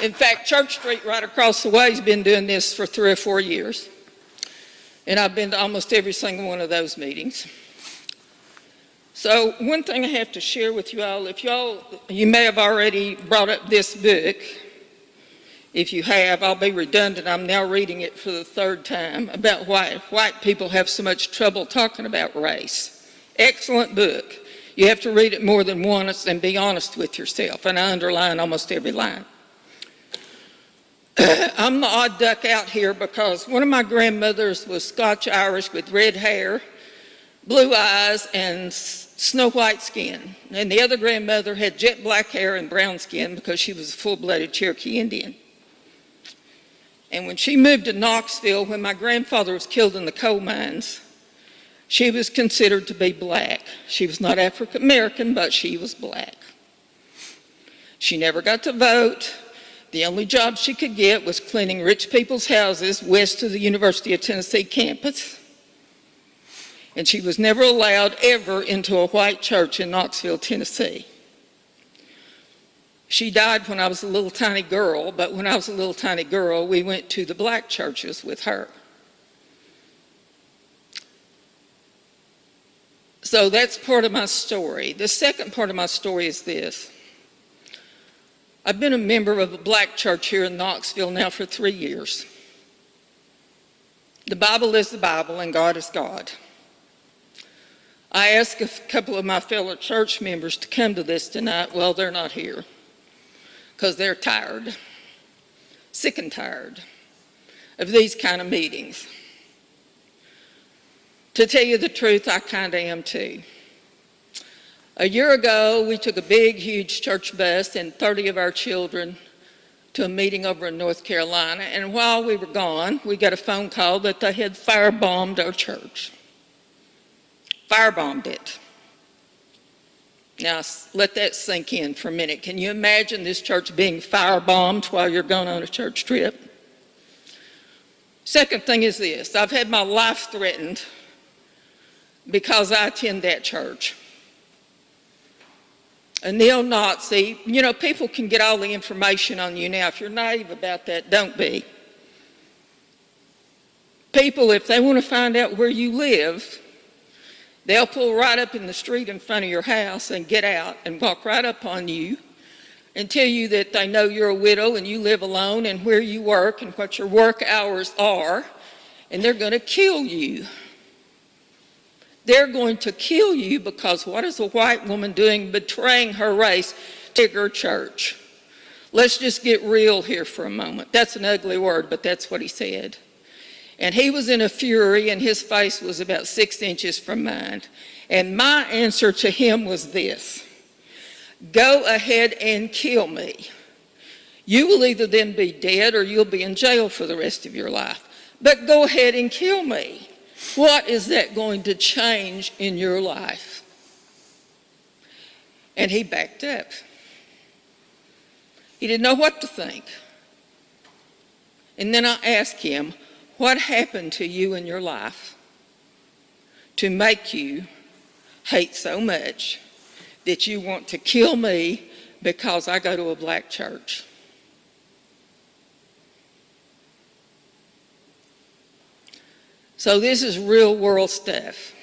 In fact, Church Street right across the way has been doing this for 3 or 4 years. And I've been to almost every single one of those meetings. So one thing I have to share with you all, you may have already brought up this book. If you have, I'll be redundant. I'm now reading it for the 3rd time, about why white people have so much trouble talking about race. Excellent book. You have to read it more than once and be honest with yourself. And I underline almost every line. I'm the odd duck out here because one of my grandmothers was Scotch-Irish with red hair, blue eyes, and snow white skin. And the other grandmother had jet black hair and brown skin because she was a full-blooded Cherokee Indian. And when she moved to Knoxville, when my grandfather was killed in the coal mines, she was considered to be black. She was not African American, but she was black. She never got to vote. The only job she could get was cleaning rich people's houses west of the University of Tennessee campus. And she was never allowed ever into a white church in Knoxville, Tennessee. She died when I was a little tiny girl, but when I was a little tiny girl, we went to the black churches with her. So that's part of my story. The second part of my story is this. I've been a member of a black church here in Knoxville now for 3 years. The Bible is the Bible and God is God. I asked a couple of my fellow church members to come to this tonight. Well, they're not here because they're tired, sick and tired of these kind of meetings. To tell you the truth, I kind of am too. A year ago, we took a big, huge church bus and 30 of our children to a meeting over in North Carolina. And while we were gone, we got a phone call that they had firebombed our church. Firebombed it. Now, let that sink in for a minute. Can you imagine this church being firebombed while you're going on a church trip? Second thing is this. I've had my life threatened because I attend that church. A neo-Nazi, people can get all the information on you now. If you're naive about that, don't be. People, if they want to find out where you live, they'll pull right up in the street in front of your house and get out and walk right up on you and tell you that they know you're a widow and you live alone and where you work and what your work hours are, and they're going to kill you. They're going to kill you because what is a white woman doing betraying her race to her church? Let's just get real here for a moment. That's an ugly word, but that's what he said. And he was in a fury and his face was about 6 inches from mine. And my answer to him was this: go ahead and kill me. You will either then be dead or you'll be in jail for the rest of your life. But go ahead and kill me. What is that going to change in your life? And he backed up. He didn't know what to think. And then I asked him, what happened to you in your life to make you hate so much that you want to kill me because I go to a black church? So this is real world stuff.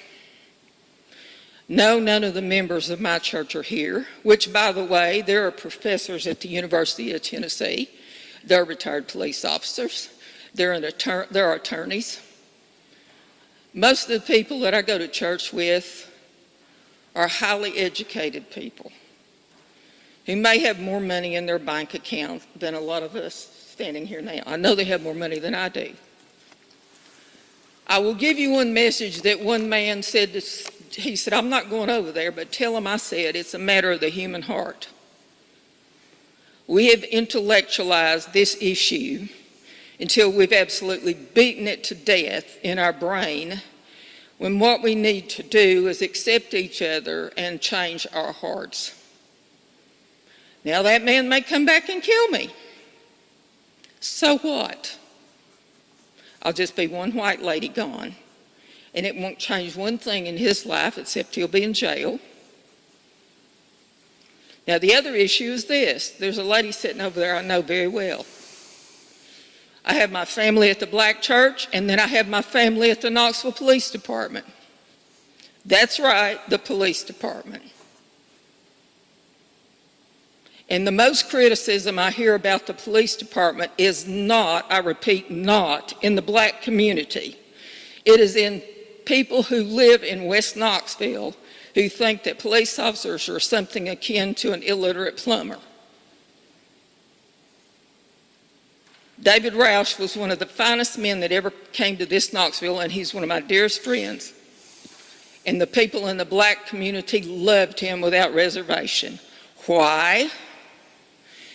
No, none of the members of my church are here, which, by the way, there are professors at the University of Tennessee. They're retired police officers. There are attorneys. Most of the people that I go to church with are highly educated people who may have more money in their bank account than a lot of us standing here now. I know they have more money than I do. I will give you one message that one man said. He said, I'm not going over there, but tell him I said it's a matter of the human heart. We have intellectualized this issue until we've absolutely beaten it to death in our brain, when what we need to do is accept each other and change our hearts. Now that man may come back and kill me. So what? I'll just be one white lady gone. And it won't change one thing in his life except he'll be in jail. Now the other issue is this. There's a lady sitting over there I know very well. I have my family at the black church, and then I have my family at the Knoxville Police Department. That's right, the police department. And the most criticism I hear about the police department is not, I repeat, not in the black community. It is in people who live in West Knoxville who think that police officers are something akin to an illiterate plumber. David Roush was one of the finest men that ever came to this Knoxville, and he's one of my dearest friends. And the people in the black community loved him without reservation. Why?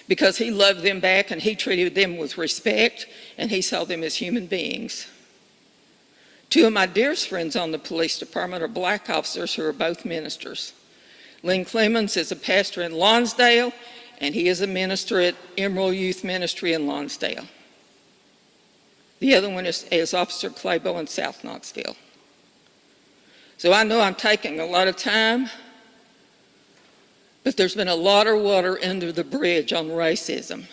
Because he loved them back and he treated them with respect and he saw them as human beings. Two of my dearest friends on the police department are black officers who are both ministers. Lynn Clemens is a pastor in Lonsdale, and he is a minister at Emerald Youth Ministry in Lonsdale. The other one is Officer Claybo in South Knoxville. So I know I'm taking a lot of time, but there's been a lot of water under the bridge on racism.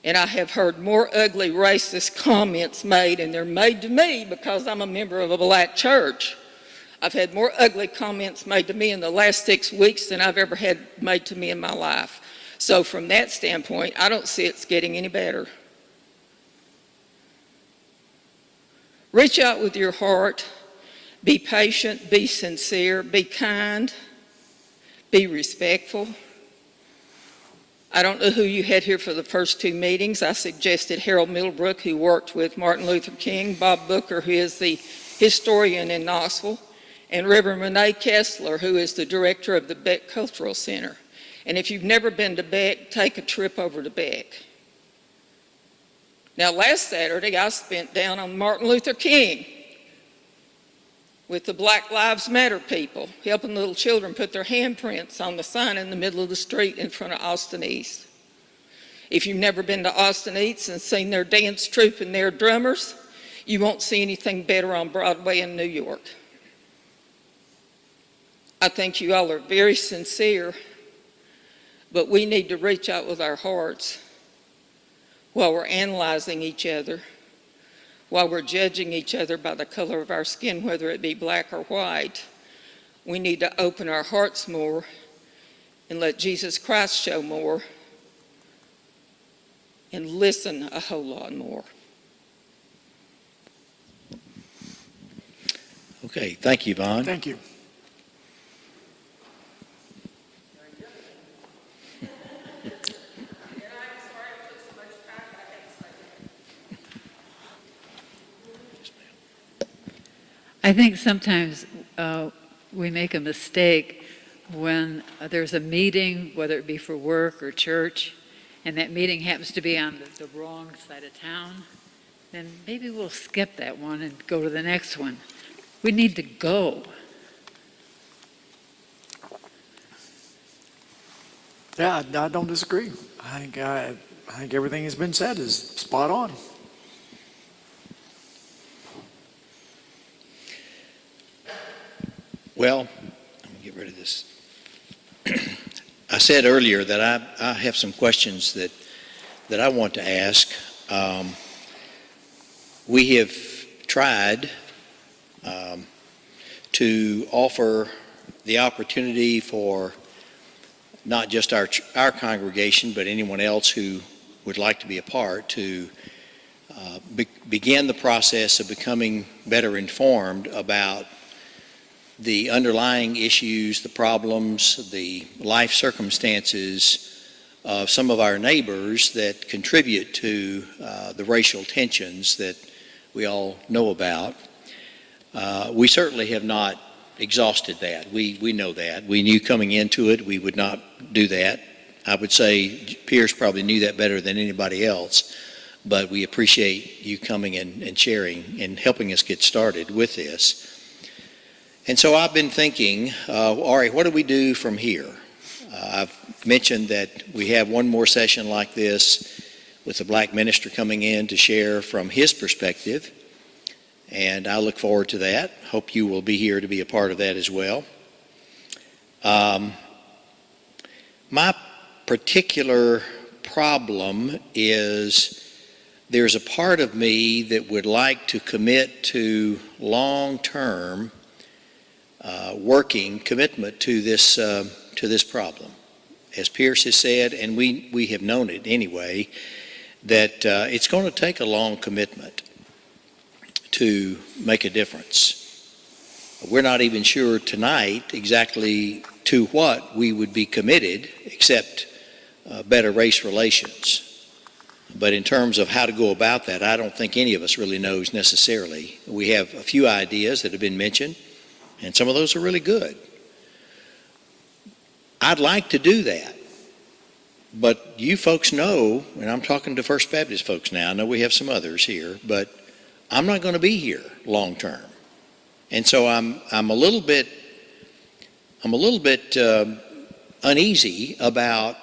And I have heard more ugly racist comments made, and they're made to me because I'm a member of a black church. I've had more ugly comments made to me in the last 6 weeks than I've ever had made to me in my life. So from that standpoint, I don't see it's getting any better. Reach out with your heart. Be patient, be sincere, be kind, be respectful. I don't know who you had here for the first two meetings. I suggested Harold Middlebrook, who worked with Martin Luther King, Bob Booker, who is the historian in Knoxville, and Reverend Renee Kessler, who is the director of the Beck Cultural Center. And if you've never been to Beck, take a trip over to Beck. Now, last Saturday, I spent down on Martin Luther King with the Black Lives Matter people, helping little children put their handprints on the sign in the middle of the street in front of Austin East. If you've never been to Austin East and seen their dance troupe and their drummers, you won't see anything better on Broadway in New York. I think you all are very sincere, but we need to reach out with our hearts while we're analyzing each other, while we're judging each other by the color of our skin, whether it be black or white. We need to open our hearts more and let Jesus Christ show more and listen a whole lot more. Okay, thank you, Vaughn. Thank you. I think sometimes we make a mistake when there's a meeting, whether it be for work or church, and that meeting happens to be on the wrong side of town, then maybe we'll skip that one and go to the next one. We need to go. Yeah, I don't disagree. I think everything has been said is spot on. Well, I'm going to get rid of this. I said earlier that I have some questions that I want to ask. We have tried to offer the opportunity for not just our congregation, but anyone else who would like to be a part to begin the process of becoming better informed about the underlying issues, the problems, the life circumstances of some of our neighbors that contribute to the racial tensions that we all know about. We certainly have not exhausted that. We know that. We knew coming into it we would not do that. I would say Pierce probably knew that better than anybody else, but we appreciate you coming and sharing and helping us get started with this. And so I've been thinking, all right, what do we do from here? I've mentioned that we have one more session like this with a black minister coming in to share from his perspective, and I look forward to that. Hope you will be here to be a part of that as well. My particular problem is there's a part of me that would like to commit to long-term working commitment to this problem. As Pierce has said, and we have known it anyway, that it's going to take a long commitment to make a difference. We're not even sure tonight exactly to what we would be committed, except better race relations. But in terms of how to go about that, I don't think any of us really knows necessarily. We have a few ideas that have been mentioned, and some of those are really good. I'd like to do that. But you folks know, and I'm talking to First Baptist folks now, I know we have some others here, but I'm not going to be here long term. And so I'm a little bit uneasy about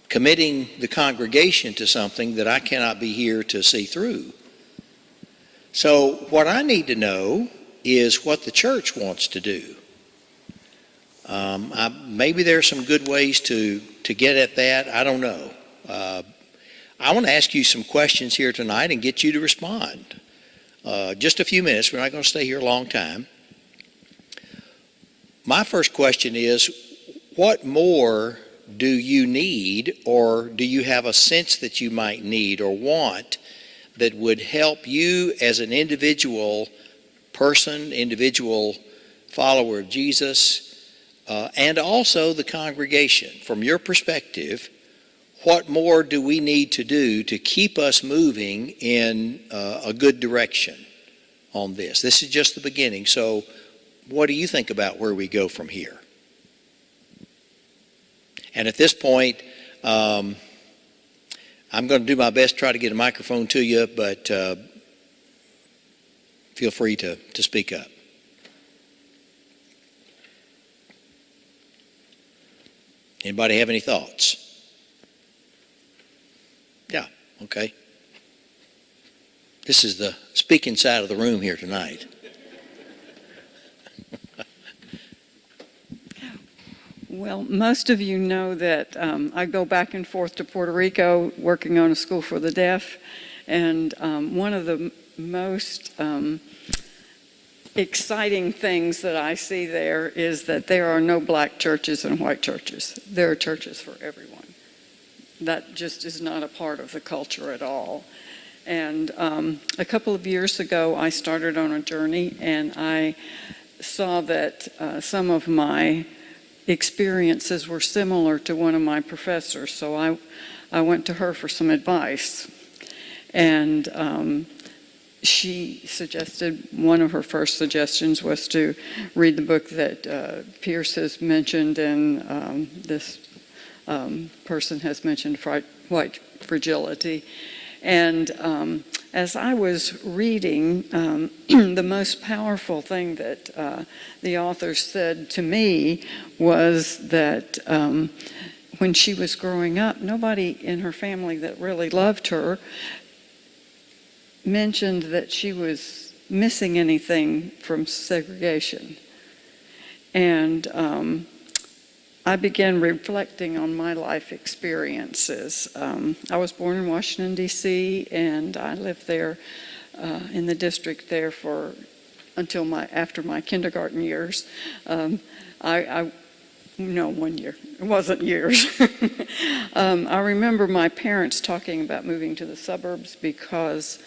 committing the congregation to something that I cannot be here to see through. So what I need to know is what the church wants to do. Maybe there are some good ways to get at that. I don't know. I want to ask you some questions here tonight and get you to respond. Just a few minutes. We're not going to stay here a long time. My first question is, what more do you need, or do you have a sense that you might need or want that would help you as an individual person, individual follower of Jesus, and also the congregation? From your perspective, what more do we need to do to keep us moving in a good direction on this? This is just the beginning. So what do you think about where we go from here? And at this point, I'm going to do my best to try to get a microphone to you, but feel free to speak up. Anybody have any thoughts? Yeah, okay. This is the speaking side of the room here tonight. Well, most of you know that I go back and forth to Puerto Rico working on a school for the deaf, and one of the most exciting things that I see there is that there are no black churches and white churches. There are churches for everyone. That just is not a part of the culture at all. And a couple of years ago, I started on a journey, and I saw that some of my experiences were similar to one of my professors. So I went to her for some advice. And she suggested, one of her first suggestions was to read the book that Pierce has mentioned in this person has mentioned white fragility. And as I was reading, the most powerful thing that the author said to me was that when she was growing up, nobody in her family that really loved her mentioned that she was missing anything from segregation. And I began reflecting on my life experiences. I was born in Washington, D.C., and I lived there in the district there for after my kindergarten years. No, 1 year. It wasn't years. I remember my parents talking about moving to the suburbs because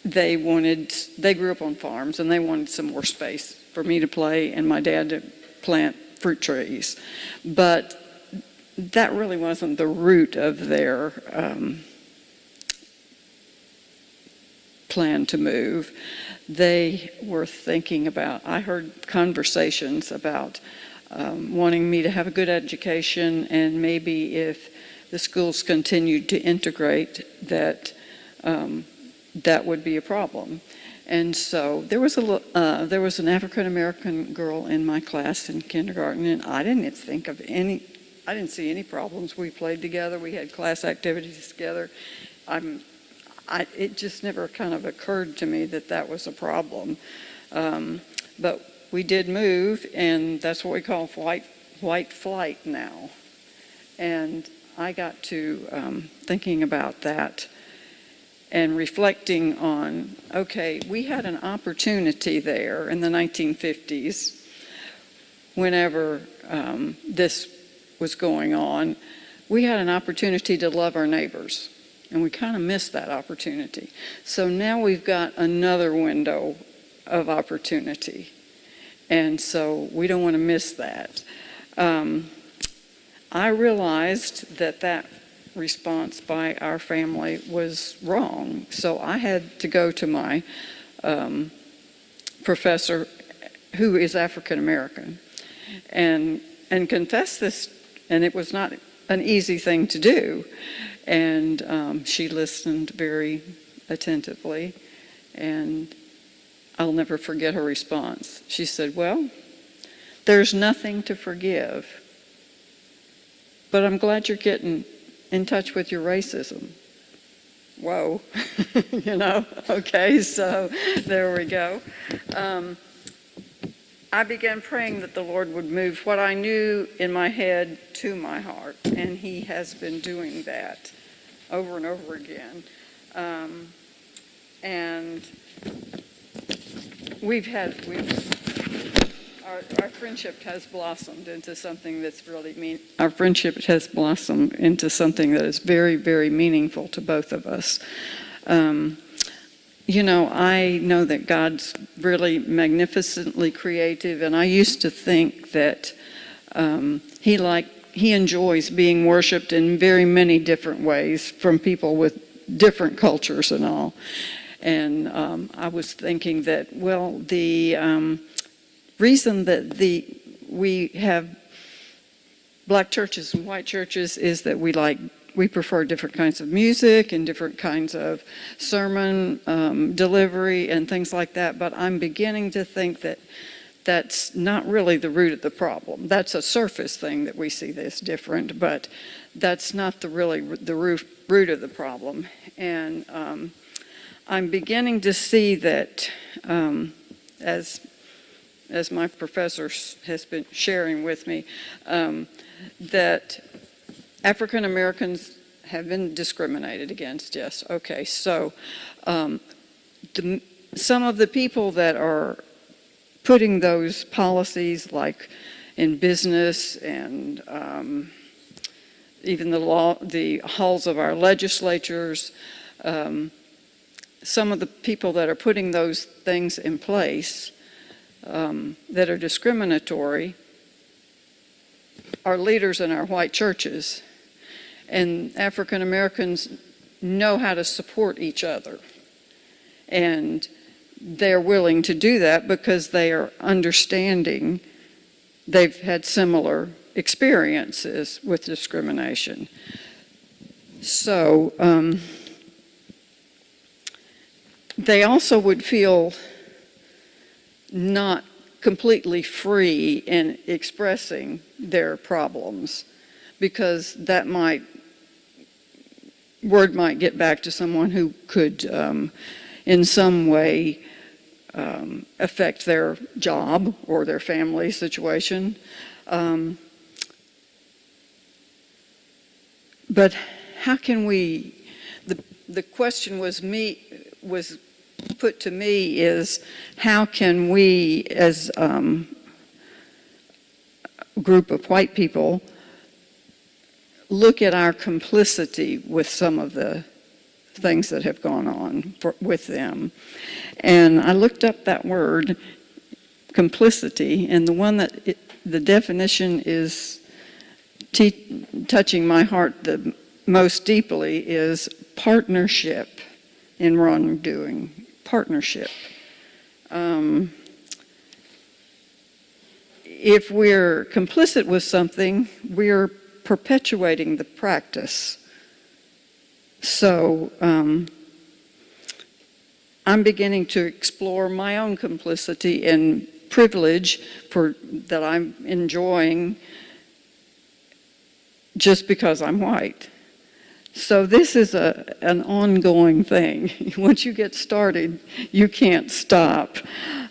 they grew up on farms and they wanted some more space for me to play and my dad to plant fruit trees. But that really wasn't the root of their plan to move. They were thinking about, I heard conversations about wanting me to have a good education, and maybe if the schools continued to integrate, that that would be a problem. And so there was an African American girl in my class in kindergarten, and I didn't see any problems. We played together, we had class activities together. It just never kind of occurred to me that that was a problem. But we did move, and that's what we call white flight now. And I got to thinking about that and reflecting on, okay, we had an opportunity there in the 1950s, whenever this was going on, we had an opportunity to love our neighbors, and we kind of missed that opportunity. So now we've got another window of opportunity, and so we don't want to miss that. I realized that response by our family was wrong. So I had to go to my professor, who is African American, and confess this, and it was not an easy thing to do. And she listened very attentively, and I'll never forget her response. She said, "Well, there's nothing to forgive, but I'm glad you're getting in touch with your racism." Whoa, okay, so there we go. I began praying that the Lord would move what I knew in my head to my heart, and He has been doing that over and over again. And our friendship has blossomed into something that's really our friendship has blossomed into something that is very, very meaningful to both of us. I know that God's really magnificently creative, and I used to think that He enjoys being worshiped in very many different ways from people with different cultures and all. And I was thinking that, well, the reason that we have black churches and white churches is that we prefer different kinds of music and different kinds of sermon delivery and things like that. But I'm beginning to think that that's not really the root of the problem. That's a surface thing that we see that's different, but that's not the root of the problem. And I'm beginning to see that, as my professor has been sharing with me, that African Americans have been discriminated against. Yes, okay. So some of the people that are putting those policies, like in business and even the halls of our legislatures, some of the people that are putting those things in place that are discriminatory are leaders in our white churches. And African Americans know how to support each other. And they're willing to do that because they are understanding. They've had similar experiences with discrimination. So they also would feel not completely free in expressing their problems, because that word might get back to someone who could in some way affect their job or their family situation. But how can we, the question was put to me is, how can we as a group of white people look at our complicity with some of the things that have gone on with them? And I looked up that word, complicity, and the definition is touching my heart the most deeply is partnership in wrongdoing. Partnership. If we're complicit with something, we're perpetuating the practice. So I'm beginning to explore my own complicity and privilege that I'm enjoying just because I'm white. So this is an ongoing thing. Once you get started, you can't stop.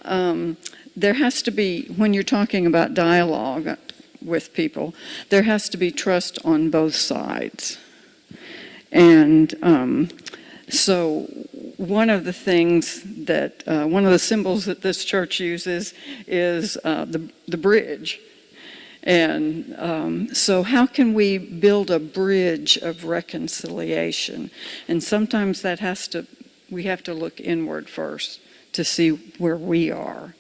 There has to be, when you're talking about dialogue with people, there has to be trust on both sides. And so one of the things that, one of the symbols that this church uses is the bridge. And so how can we build a bridge of reconciliation? And sometimes we have to look inward first to see where we are.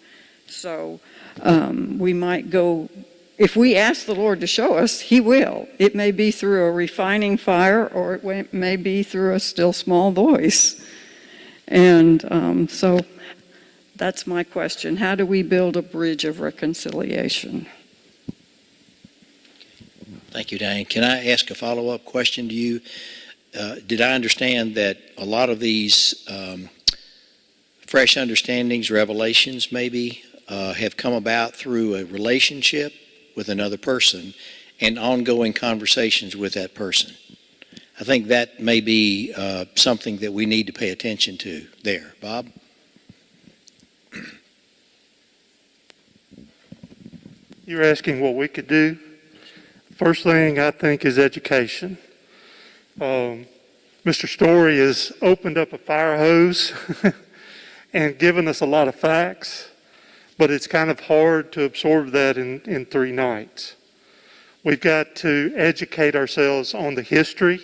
So we might go, if we ask the Lord to show us, He will. It may be through a refining fire, or it may be through a still small voice. And so that's my question. How do we build a bridge of reconciliation? Thank you, Diane. Can I ask a follow-up question to you? Did I understand that a lot of these fresh understandings, revelations maybe, have come about through a relationship with another person and ongoing conversations with that person? I think that may be something that we need to pay attention to there. Bob? You're asking what we could do? First thing I think is education. Mr. Story has opened up a fire hose and given us a lot of facts, but it's kind of hard to absorb that in 3 nights. We've got to educate ourselves on the history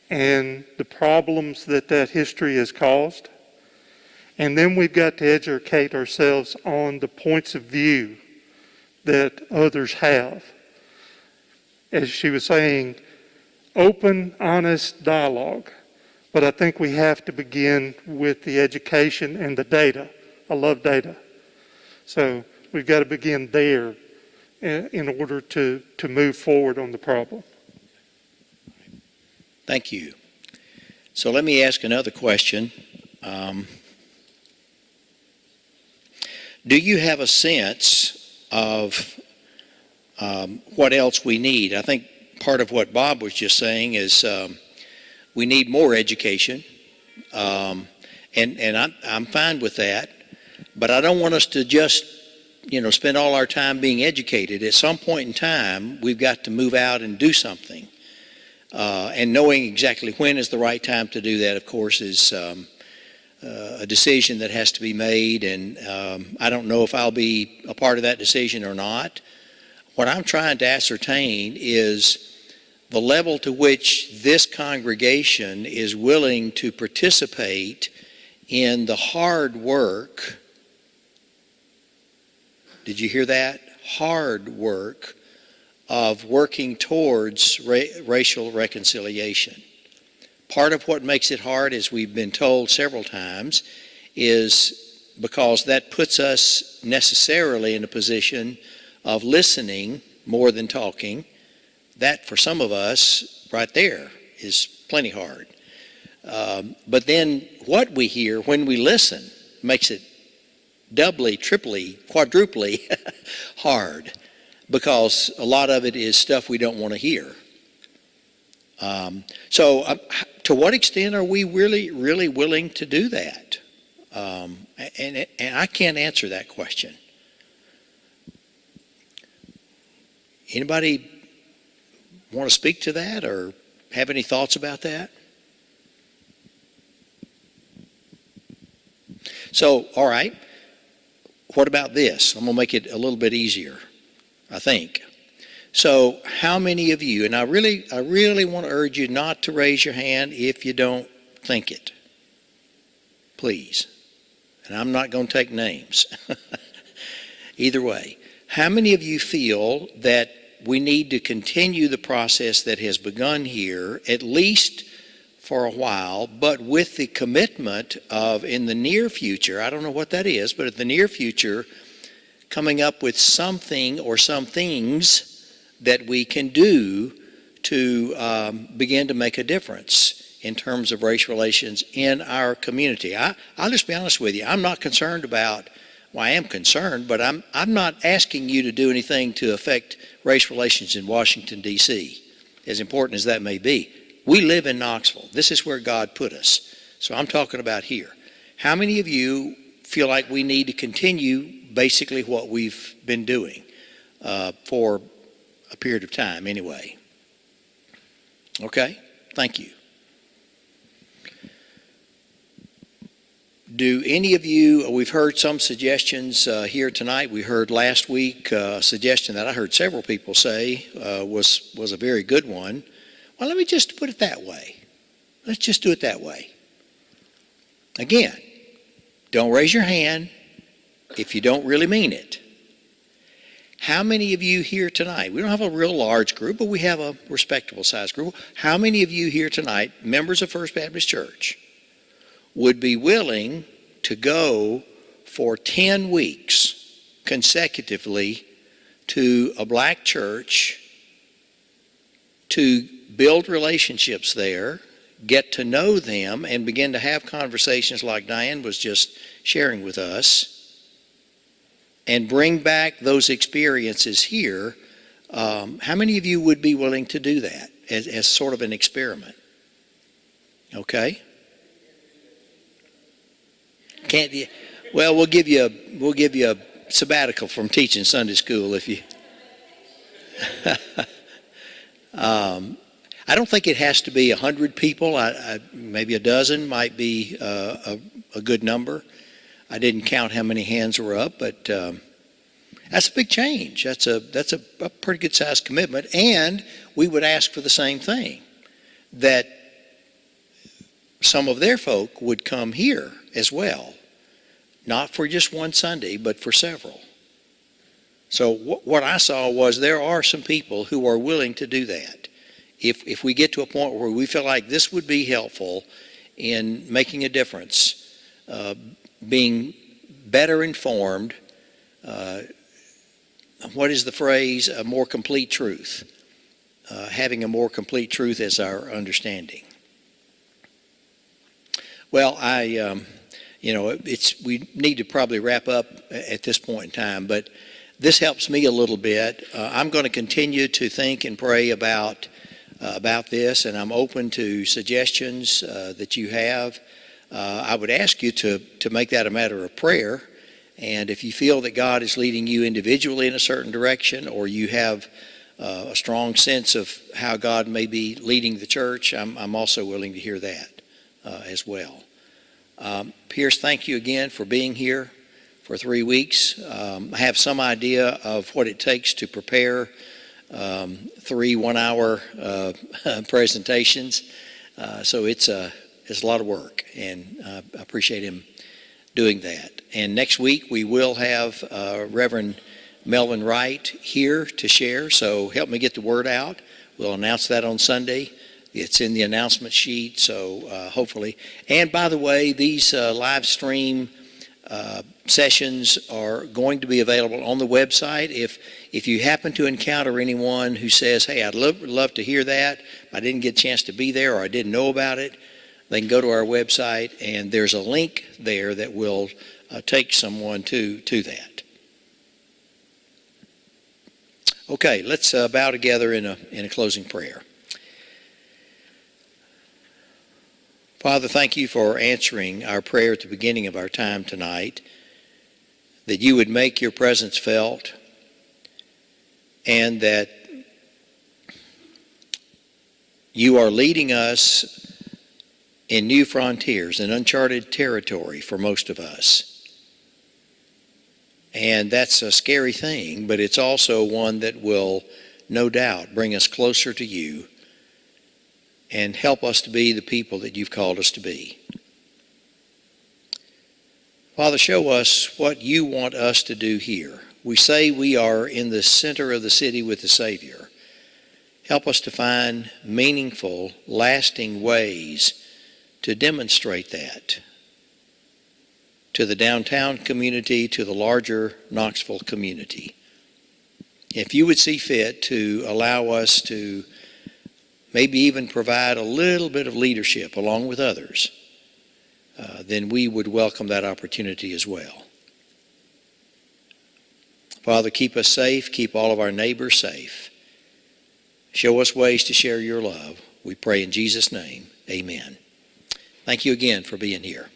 and the problems that history has caused. And then we've got to educate ourselves on the points of view that others have. As she was saying, open, honest dialogue. But I think we have to begin with the education and the data. I love data. So we've got to begin there in order to move forward on the problem. Thank you. So let me ask another question. Do you have a sense of what else we need? I think part of what Bob was just saying is we need more education, and I'm fine with that, but I don't want us to just spend all our time being educated. At some point in time, we've got to move out and do something, and knowing exactly when is the right time to do that, of course, is a decision that has to be made, and I don't know if I'll be a part of that decision or not. What I'm trying to ascertain is the level to which this congregation is willing to participate in the hard work. Did you hear that? Hard work of working towards racial reconciliation. Part of what makes it hard, as we've been told several times, is because that puts us necessarily in a position of listening more than talking, that for some of us right there is plenty hard. But then what we hear when we listen makes it doubly, triply, quadruply hard, because a lot of it is stuff we don't want to hear. So to what extent are we really, really willing to do that? And I can't answer that question. Anybody want to speak to that or have any thoughts about that? So, all right, what about this? I'm going to make it a little bit easier, I think. So how many of you, and I really want to urge you not to raise your hand if you don't think it, please. And I'm not going to take names. Either way, how many of you feel that we need to continue the process that has begun here, at least for a while, but with the commitment of, in the near future, I don't know what that is, but in the near future, coming up with something or some things that we can do to begin to make a difference in terms of race relations in our community. I'll just be honest with you. I'm not concerned about, well, I am concerned, but I'm not asking you to do anything to affect race relations in Washington, D.C., as important as that may be. We live in Knoxville. This is where God put us. So I'm talking about here. How many of you feel like we need to continue basically what we've been doing for a period of time anyway? Okay, thank you. Do any of you, we've heard some suggestions here tonight. We heard last week a suggestion that I heard several people say was a very good one. Well, let me just put it that way. Let's just do it that way. Again, don't raise your hand if you don't really mean it. How many of you here tonight, we don't have a real large group, but we have a respectable sized group. How many of you here tonight, members of First Baptist Church, would be willing to go for 10 weeks consecutively to a black church to build relationships there, get to know them, and begin to have conversations like Diane was just sharing with us, and bring back those experiences here? How many of you would be willing to do that as sort of an experiment? Okay. Can't you? Well, we'll give you a sabbatical from teaching Sunday school if you. I don't think it has to be 100 people. Maybe a dozen might be a good number. I didn't count how many hands were up, but that's a big change. That's a pretty good sized commitment. And we would ask for the same thing, that some of their folk would come here as well, not for just one Sunday, but for several. So what I saw was there are some people who are willing to do that. If we get to a point where we feel like this would be helpful in making a difference, being better informed, what is the phrase, a more complete truth, having a more complete truth as our understanding. Well, we need to probably wrap up at this point in time, but this helps me a little bit. I'm going to continue to think and pray about this, and I'm open to suggestions that you have. I would ask you to make that a matter of prayer, and if you feel that God is leading you individually in a certain direction, or you have a strong sense of how God may be leading the church, I'm also willing to hear that as well. Pierce, thank you again for being here for 3 weeks. I have some idea of what it takes to prepare 3 one-hour presentations. So it's a lot of work, and I appreciate him doing that. And next week we will have Reverend Melvin Wright here to share, so help me get the word out. We'll announce that on Sunday. It's in the announcement sheet, so hopefully. And by the way, these live stream sessions are going to be available on the website. If you happen to encounter anyone who says, hey, I'd love to hear that, I didn't get a chance to be there or I didn't know about it, they can go to our website and there's a link there that will take someone to that. Okay, let's bow together in a closing prayer. Father, thank you for answering our prayer at the beginning of our time tonight, that you would make your presence felt and that you are leading us in new frontiers, in uncharted territory for most of us. And that's a scary thing, but it's also one that will no doubt bring us closer to you and help us to be the people that you've called us to be. Father, show us what you want us to do here. We say we are in the center of the city with the Savior. Help us to find meaningful, lasting ways to demonstrate that to the downtown community, to the larger Knoxville community. If you would see fit to allow us to maybe even provide a little bit of leadership along with others, then we would welcome that opportunity as well. Father, keep us safe, keep all of our neighbors safe. Show us ways to share your love. We pray in Jesus' name, amen. Thank you again for being here.